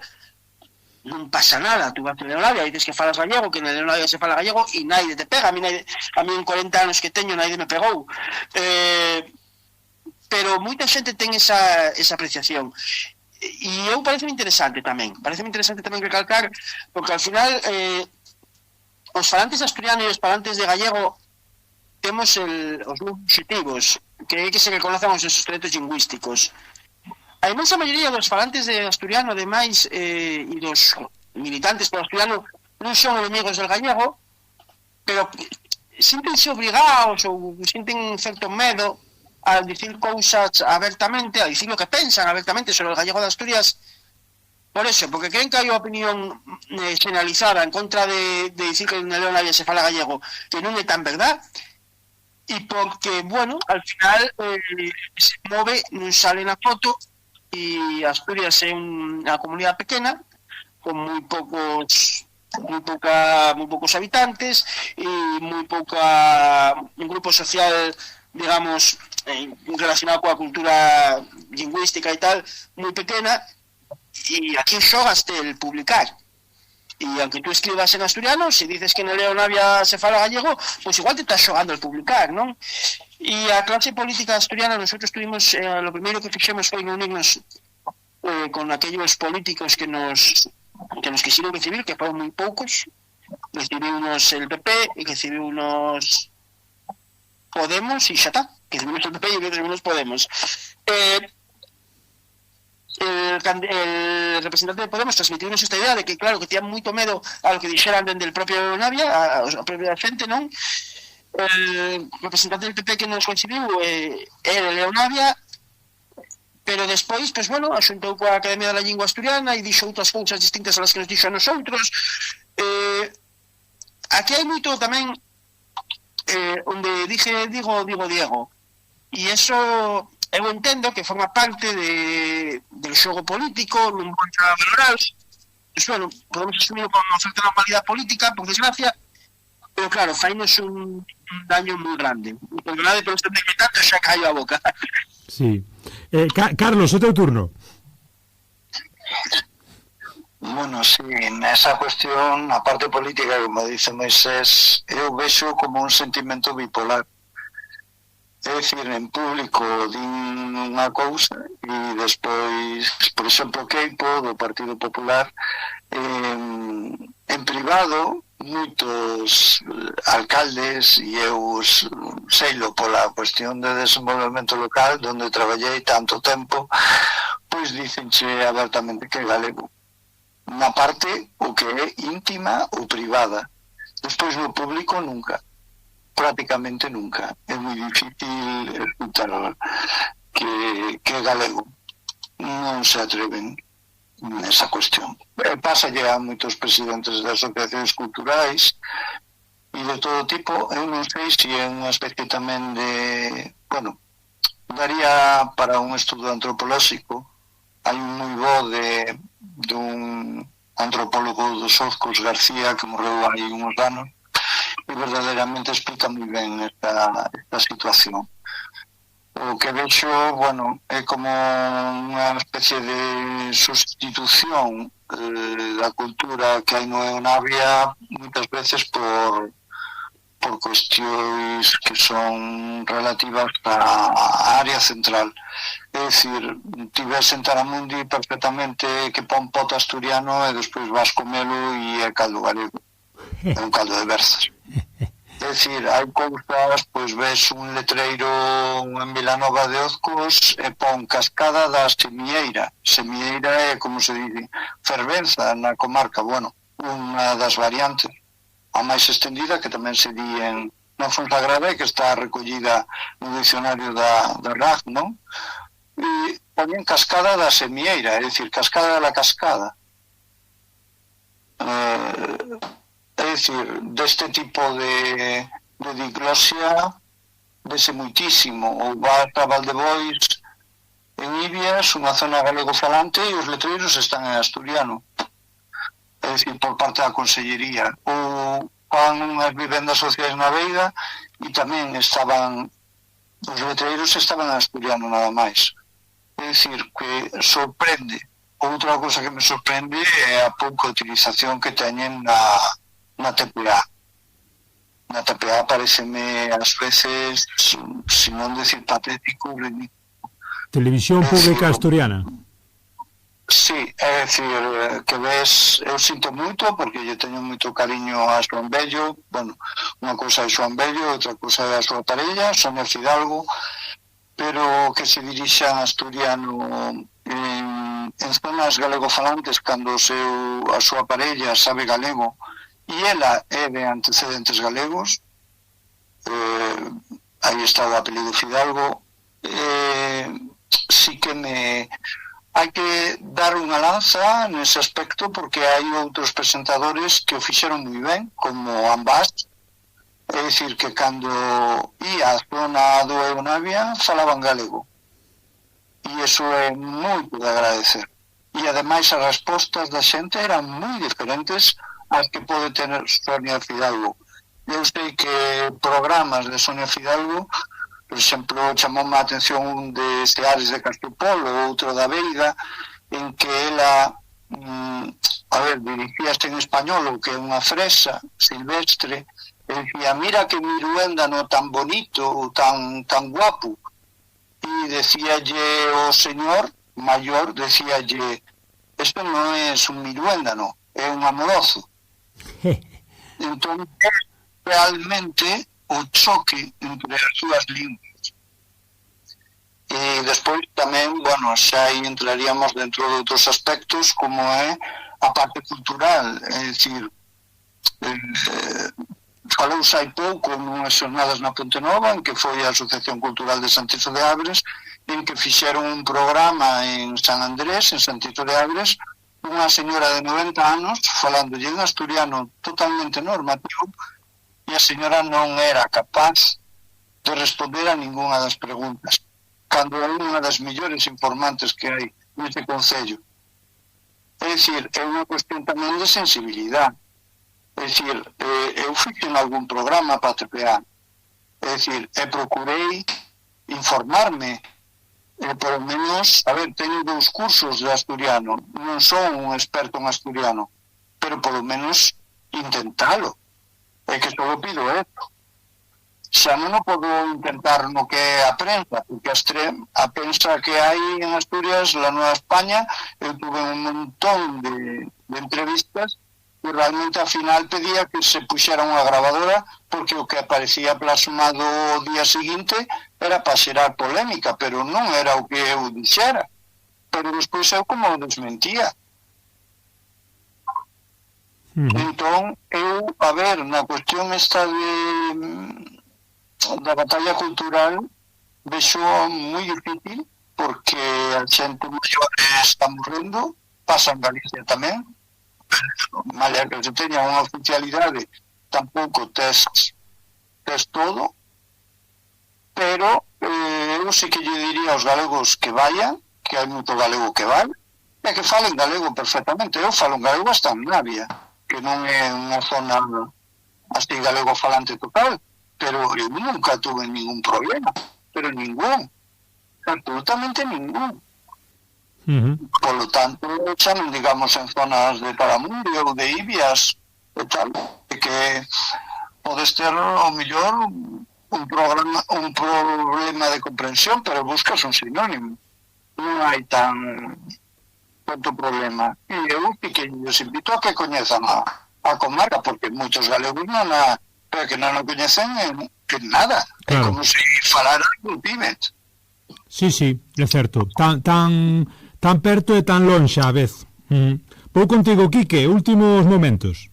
Non pasa nada, tú vas a Leonavia e dices que falas gallego, que en Leonavia se fala gallego e naide te pega, a mí en 40 anos que teño naide me pegou. Pero moita xente ten esa apreciación. E eu pareceme interesante tamén recalcar, porque al final os falantes asturianos e os falantes de gallego temos os objetivos, que é que se reconozcan os nosos dereitos lingüísticos. A imensa maioría dos falantes de asturiano, ademais, e dos militantes por asturiano, non son enemigos del gallego, pero sintense obrigados ou sinten certo medo a dicir cousas abertamente, a dicir o que pensan abertamente sobre o gallego de Asturias, por eso, porque creen que hai unha opinión generalizada en contra de dicir que en Leonavia se fala gallego, que non é tan verdad, e porque, bueno, al final se move, non sale na foto, e Asturias é unha comunidade pequena con moi poucos habitantes e un grupo social, digamos, relacionado coa cultura lingüística e tal, moi pequena, e aquí xogaste el publicar. E aunque tú escribas en asturiano, se dices que en Leonavia se fala gallego, pois igual te estás xogando el publicar, non? E a clase política asturiana, nosotros tuvimos, lo primeiro que fixemos foi unirnos con aquellos políticos que nos quisieron recibir, que foron moi poucos. Recibimos el PP e recibimos Podemos e xa está, que recibimos el PP e recibimos Podemos. El representante de Podemos transmitiunos esta idea de que, claro, que tiñan moito medo a lo que dixeran dende el propio Leonavia, a propia xente, non? El representante del PP que nos coincidiu é de Leonavia, pero despois, pues bueno, asuntou coa Academia da Lingua Asturiana e dixo outras cousas distintas a las que nos dixo a nosotros. Aquí hai moito tamén onde digo, e eso eu entendo que forma parte del xogo político, non vou entrar a valorar, pues bueno, podemos asumir como unha certa normalidade política, por desgracia, pero claro, fainos un daño moi grande. Perdonade por este decretato, xa caio a boca. Sí. Carlos, o teu turno. Bueno, sí, nesa cuestión, a parte política, como dice Moisés, eu vexo como un sentimento bipolar. É dicir, en público din unha cousa e despois, por exemplo, Queipo, do Partido Popular, en privado, moitos alcaldes, e eu seilo pola cuestión de desenvolvemento local, onde traballei tanto tempo, pois dicenche abertamente que é galego. Na parte o que é íntima ou privada. Despois no público nunca, prácticamente nunca. É moi difícil escutar que é galego. Non se atreven nesa cuestión. Pasa a moitos presidentes das asociacións culturais e de todo tipo. Eu non sei se é unha especie tamén de... Bueno, daría para un estudo antropolóxico. Hai un moi bo dun antropólogo dos Ozcos, García, que morreu hai uns anos, e verdadeiramente explica moi ben esta situación. O que vexo, bueno, é como unha especie de sustitución da cultura que hai no Eunavia, moitas veces por cuestións que son relativas á área central. É dicir, ti ves en Taramundi perfectamente que pon poto asturiano e despois vas comelo e é caldo galego, é un caldo de berzas. É dicir, hai cousas, pois ves un letreiro en Vilanova de Ozcos e pon Cascada da Semieira. Semieira é, como se dice, fervenza na comarca. Bueno, unha das variantes, a máis extendida, que tamén se di na Fonsagrada e que está recollida no dicionario da RAC, non? E poñen Cascada da Semieira, é dicir, Cascada da Cascada. É dicir, deste tipo de diglosia dese moitísimo. Ou vas a Valdebois en Ibias, unha zona galego-falante, e os letreiros están en asturiano, é dicir, por parte da Consellería. Ou fan unhas vivendas sociais na Veiga e tamén estaban, os letreiros estaban en asturiano nada máis. É dicir, que sorprende. Outra cosa que me sorprende é a pouca utilización que teñen na TPA. Na TPA pareceme ás veces, se non decir patético, Televisión Pública Asturiana. Sí, é dicir, que ves, eu sinto moito porque lle teño moito cariño a Xoán Bello. Bueno, unha cousa é Xoán Bello, outra cousa é a súa parella, Sonia Fidalgo, pero que se dirixan asturiano en zonas galegofalantes cando a súa parella sabe galego e ela é de antecedentes galegos. Aí está o apelido Fidalgo. Sí que hai que dar unha lanza nese aspecto, porque hai outros presentadores que o fixeron moi ben, como Ambás. É dicir, que cando ia a zona do Eunavia falaban galego, e iso é moito de agradecer. E ademais as respostas da xente eran moi diferentes ás que pode tener Sonia Fidalgo. Eu sei que programas de Sonia Fidalgo, por exemplo, chamou a atención un de Seares de Castropol, outro da Veiga, en que ela dirigíase en español, o que é unha fresa silvestre, e dicía, mira que miruéndano tan bonito, tan guapo. E decíalle o señor maior, decíalle, esto non é un miruéndano, é un amoroso. Entón, realmente o choque entre as súas linguas. E despois tamén, bueno, xa aí entraríamos dentro de outros aspectos, como é a parte cultural, é dicir, falouse hai pouco nunhas xornadas na Ponte Nova, en que foi a Asociación Cultural de Santiso de Abres, en que fixeron un programa en San Andrés, en Santiso de Abres, unha señora de 90 anos falándolle en asturiano totalmente normativo, e a señora non era capaz de responder a ninguna das preguntas, cando é unha das mellores informantes que hai neste concello. É dicir, é unha cuestión tamén de sensibilidade. É dicir, eu fixen algún programa para a TPA, é dicir, procurei informarme, polo menos, teño 2 cursos de asturiano, non son un experto en asturiano, pero polo menos intentalo, é que só pido esto. Xa non o podo intentar no que é a prensa, porque a prensa que hai en Asturias, la Nueva España, eu tuve un montón de entrevistas e realmente ao final pedía que se puxera unha grabadora, porque o que aparecía plasmado o día seguinte era para xerar polémica, pero non era o que eu dixera. Pero despois eu como o desmentía. Entón, eu, a ver, na cuestión esta da batalla cultural, vexo moi difícil, porque a xente maior está morrendo, pasa en Galicia tamén, malia que se teña unha oficialidade, tampouco tes todo, pero eu sí que lle diría aos galegos que vayan, que hai moito galego que vai, e que falen galego perfectamente. Eu falo en galego hasta en Navia, que non é unha zona así galego falante total, pero eu nunca tuve ningún problema, pero ningún, absolutamente ningún. Por lo tanto, xa non digamos en zonas de Paramundi ou de Ibias e tal, que podes ter ao mellor un problema de comprensión, pero buscas un sinónimo. Non hai tanto problema. E eu os invito a que coñezan a comarca, porque moitos galegos pero que non o coñecen que nada. Claro. É como se falara un Tíbet. Sí, é certo. Tan perto e tan lonxa a vez. Vou contigo, Quique, últimos momentos.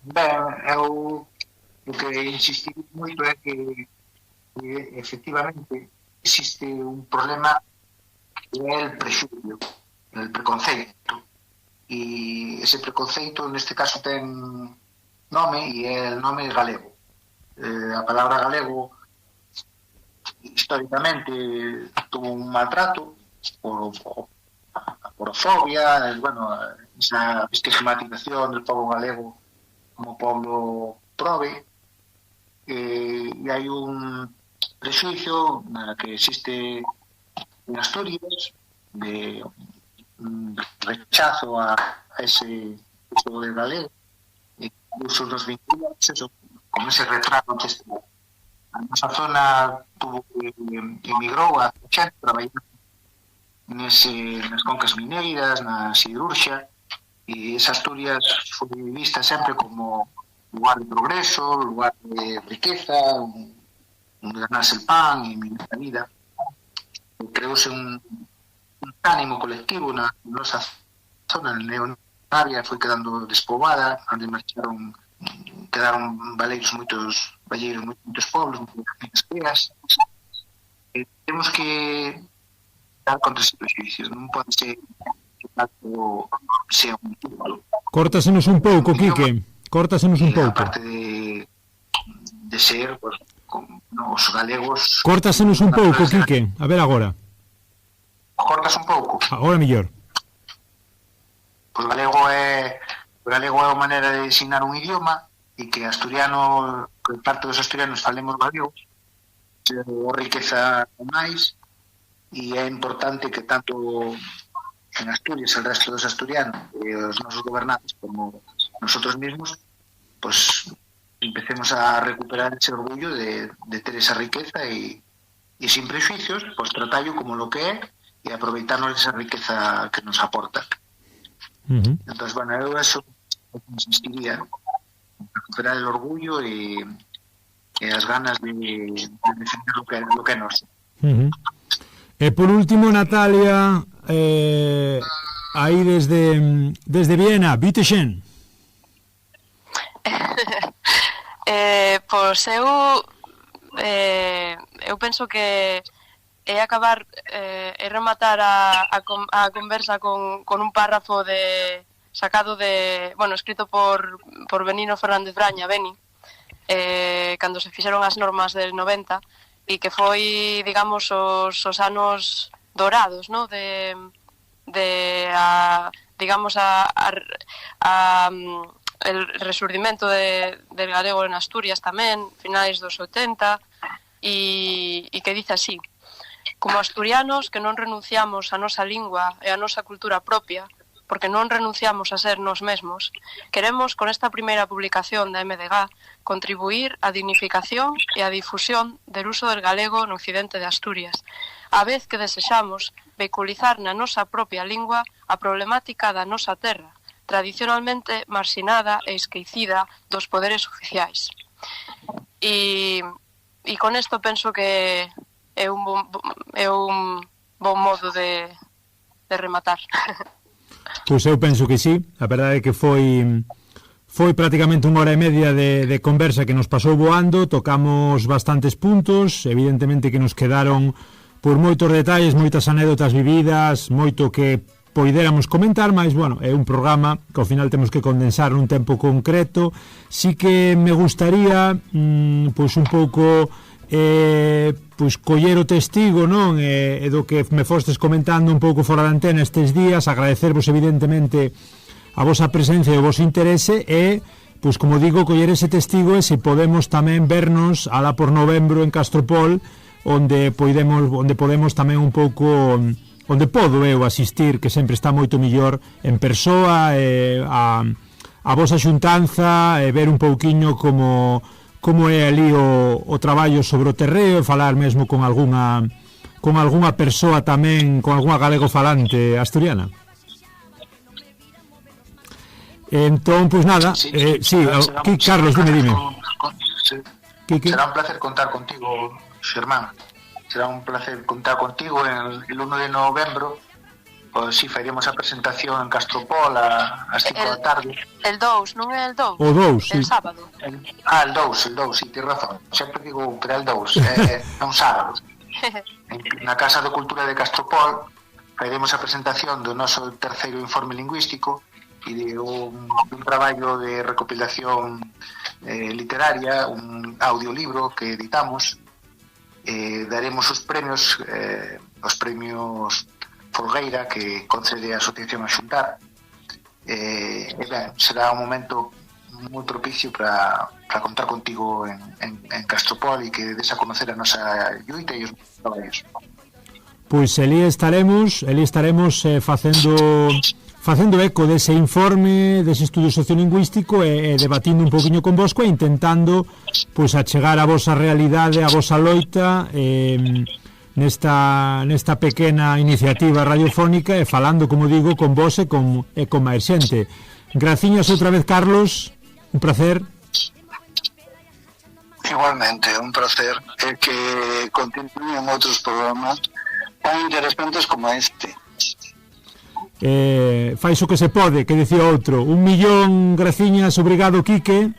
Ben, eu o que insistí moito é que efectivamente existe un problema que é el prexudio, el preconceito, e ese preconceito neste caso ten nome, e é el nome galego. A palabra galego históricamente tuvo un maltrato por fobia, bueno, esa estigmatización del povo galego como povo probe, e hai un prexuicio que existe en Asturias de rechazo a ese uso del galego, e incluso nos vinculos con ese retrato que a nosa zona emigrou a xente traballando nas concas mineiras, na siderurxa, e esa Asturias foi vista sempre como lugar de progreso, lugar de riqueza, onde ganarse el pan e mirar a vida. Creouse un ánimo colectivo na nosa zona, en Navia foi quedando despoboada, onde marcharon, quedaron valeiros moitos pobres, moitas creas. Temos que dar contra estes prejuicios, non pode ser que algo sea un título. Córtasenos un pouco, Quique. Córtasenos un pouco. Aparte de ser, pues, os galegos... Córtasenos un pouco, Quique. A ver agora. Cortas un pouco? Agora mellor. Pois galego é unha maneira de designar un idioma, e que asturiano, que parte dos asturianos falemos galego, o riqueza máis, e é importante que tanto en Asturias el resto dos asturianos e os nosos gobernantes como nosotros mismos, pues empecemos a recuperar ese orgullo de ter esa riqueza e sin prejuicios, pues tratallo como lo que é e aproveitarnos esa riqueza que nos aporta. Entonces, bueno, eu eso insistiría, recuperar el orgullo e as ganas de defender lo que é noso. E por último, Natalia, aí desde Viena, bitte schön. Pois eu penso que é acabar e rematar a conversa con un párrafo sacado escrito por Benino Fernández Braña, Beni, cando se fixeron as normas del 90, e que foi, digamos, os anos dorados, ¿no? El resurdimento del galego en Asturias tamén, finais dos 80, e que dice así: como asturianos que non renunciamos a nosa lingua e a nosa cultura propia, porque non renunciamos a ser nós mesmos, queremos, con esta primeira publicación da MDG, contribuir á dignificación e á difusión del uso del galego no occidente de Asturias, a vez que desexamos vehiculizar na nosa propia lingua a problemática da nosa terra, tradicionalmente marxinada e esquecida dos poderes oficiais. E con isto penso que é un bon modo de rematar. Pois eu penso que sí, a verdade é que foi prácticamente unha hora e media de conversa que nos pasou voando, tocamos bastantes puntos, evidentemente que nos quedaron por moitos detalles, moitas anécdotas vividas, moito que poidéramos comentar, mas, bueno, é un programa que ao final temos que condensar nun tempo concreto. Sí que me gustaría, pois un pouco, pois coller o testigo, non? E do que me fostes comentando un pouco fora da antena estes días, agradecervos evidentemente a vosa presencia e o voso interese e, pois como digo, coller ese testigo e se podemos tamén vernos alá por novembro en Castropol, onde podemos tamén un pouco, onde podo eu asistir, que sempre está moito millor en persoa, a vosa xuntanza, e ver un pouquiño como é ali o traballo sobre o terreo, e falar mesmo con algunha persoa tamén, con algunha galego falante asturiana. Entón, pois nada, Carlos, dime. Será un placer contar contigo, Xermán. Será un placer contar contigo el 1 de novembro. Pois si, faremos a presentación en Castropol ás 5 da tarde. El 2, non é el 2? O 2, sí. El sábado. El 2, si, tens razón. Sempre digo que era el 2, é un sábado. Na Casa de Cultura de Castropol faremos a presentación do noso terceiro informe lingüístico e de un traballo de recopilación literaria, un audiolibro que editamos. Daremos os premios Folgueira que concede a Asociación a Xuntar, e ben, será un momento moi propicio para contar contigo en Castropol e que des a conocer a nosa lluita e os traballos. Pois ali estaremos facendo eco dese informe, dese estudio sociolingüístico e debatindo un poquinho con vosco e intentando pois achegar a vosa realidade, a vosa loita nesta pequena iniciativa radiofónica e falando, como digo, con vos e con máis xente. Graciñas outra vez, Carlos, un placer. Igualmente, un placer que continúen outros programas tan interesantes como este. Fais o que se pode, que dicía outro. 1.000.000 graciñas, obrigado, Quique.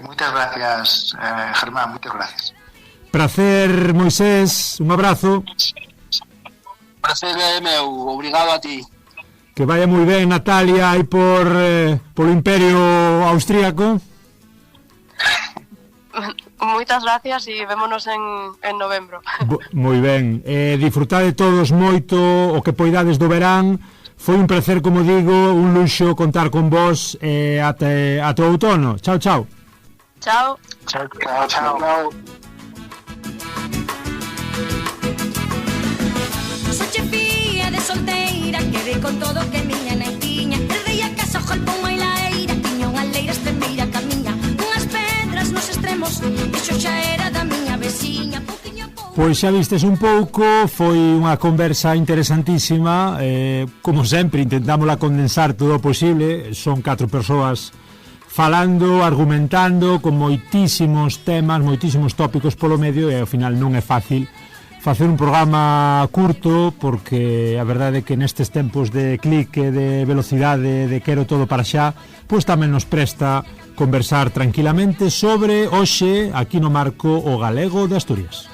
Moitas gracias, Germán, moitas gracias. Prazer, Moisés, un abrazo. Prazer é meu, obrigado a ti. Que vaya moi ben, Natalia, aí polo Imperio Austríaco. Moitas gracias e vémonos en novembro. Moi ben, disfrutade todos moito o que poidades do verán. Foi un placer, como digo, un luxo contar con vos ata o outono. Chao, chao. Chao. Chao. Soy chefía de solteira, quedé con todo que miña nai tiña. El rei a casa, ojo al pomo e la eira, tiña unha leira estremeira camiña, unhas pedras nos extremos, iso xa era da miña veciña. Pois xa vistes un pouco, foi unha conversa interesantísima, como sempre intentámola condensar todo o posible, son 4 persoas falando, argumentando, con moitísimos temas, moitísimos tópicos polo medio, e ao final non é fácil facer un programa curto, porque a verdade é que nestes tempos de clique, de velocidade, de quero todo para xa, pois tamén nos presta conversar tranquilamente sobre hoxe, aquí no marco, o galego de Asturias.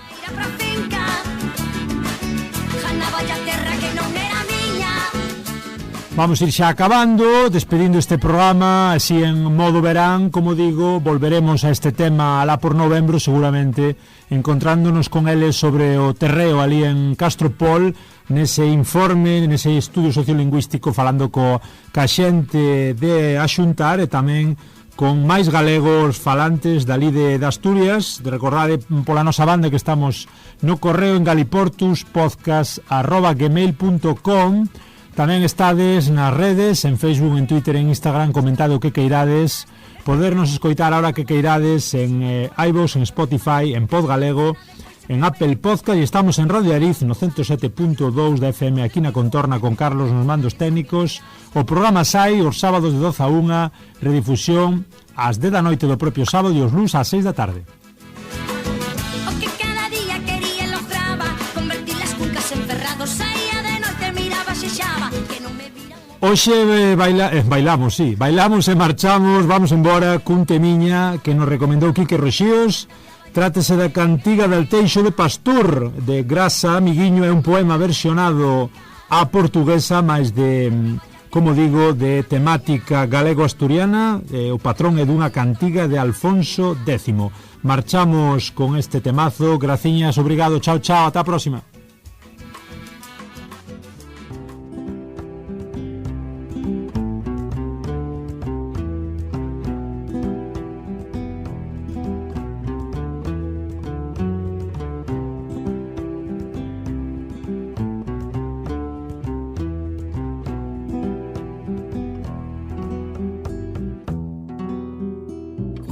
Vamos ir xa acabando, despedindo este programa, así en modo verán, como digo, volveremos a este tema alá por novembro, seguramente, encontrándonos con eles sobre o terreo ali en Castropol, nese informe, nese estudio sociolingüístico, falando ca xente de Axuntar e tamén con máis galegos falantes dali de Asturias. Recordade pola nosa banda que estamos no correo en galiportus.podcast@gmail.com. Tamén estades nas redes, en Facebook, en Twitter, en Instagram, comentado o que queirades, podernos escoitar ahora que queirades en iVoox, en Spotify, en Podgalego, en Apple Podcast, e estamos en Radio Ariz no 107.2 da FM aquí na Contorna con Carlos nos mandos técnicos. O programa sai os sábados de 12 a 1, redifusión ás 10 da noite do propio sábado e os luns ás 6 da tarde. O que cada día quería lograba, convertir las cuncas en ferrados, saía de noite, miraba, xexaba, que Hoxe bailamos e marchamos, vamos embora cun temiña que nos recomendou Quique Roxíos. Trátese da cantiga del Teixo de Pastur, de Grasa Amiguiño. É un poema versionado a portuguesa, máis de, como digo, de temática galego-asturiana. O patrón é dunha cantiga de Alfonso X. Marchamos con este temazo. Graciñas, obrigado, chao, chao, ata a próxima.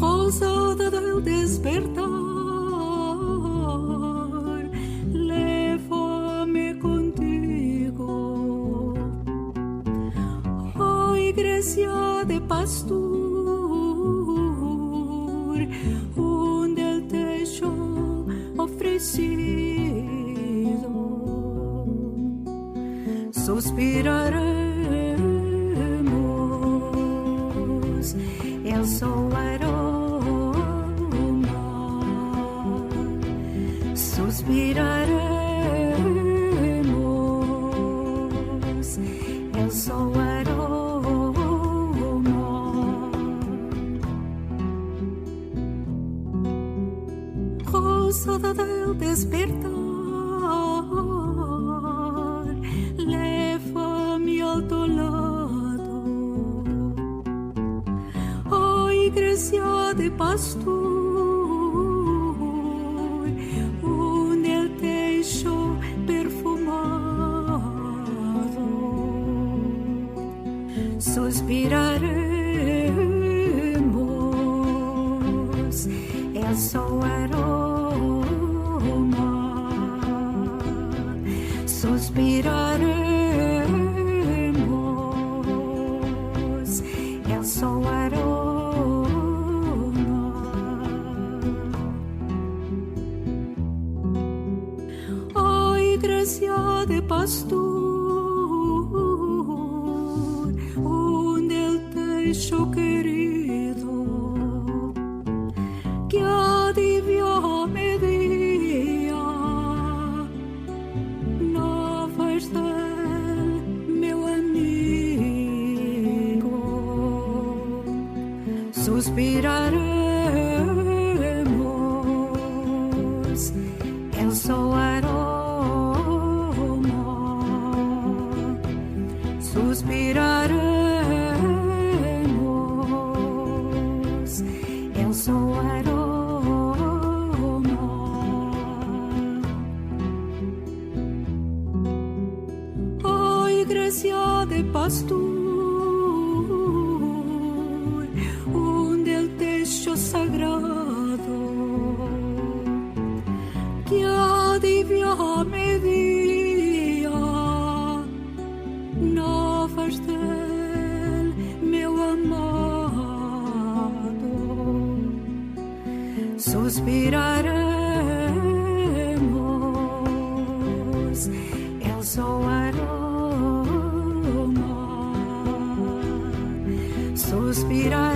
Rosa del despertar, lévame contigo, oh iglesia de pastor, onde el techo ofrecido, suspiraremos el sol suspiraremos el sol aroma. Rosa del despertar, lévame al tu lado, oh iglesia de pastor, suspiraremos el sol aroma, suspiraremos el sol aroma. Oh iglesia de pastor, techo querido, que adivia media novas del meu amigo, suspiraremos el sol aroma, suspiraremos sol aroma. Oh iglesia de pastor, onde el techo sagrado que adivia media novas del meu amado, suspiraremos el sol aroma, suspiraremos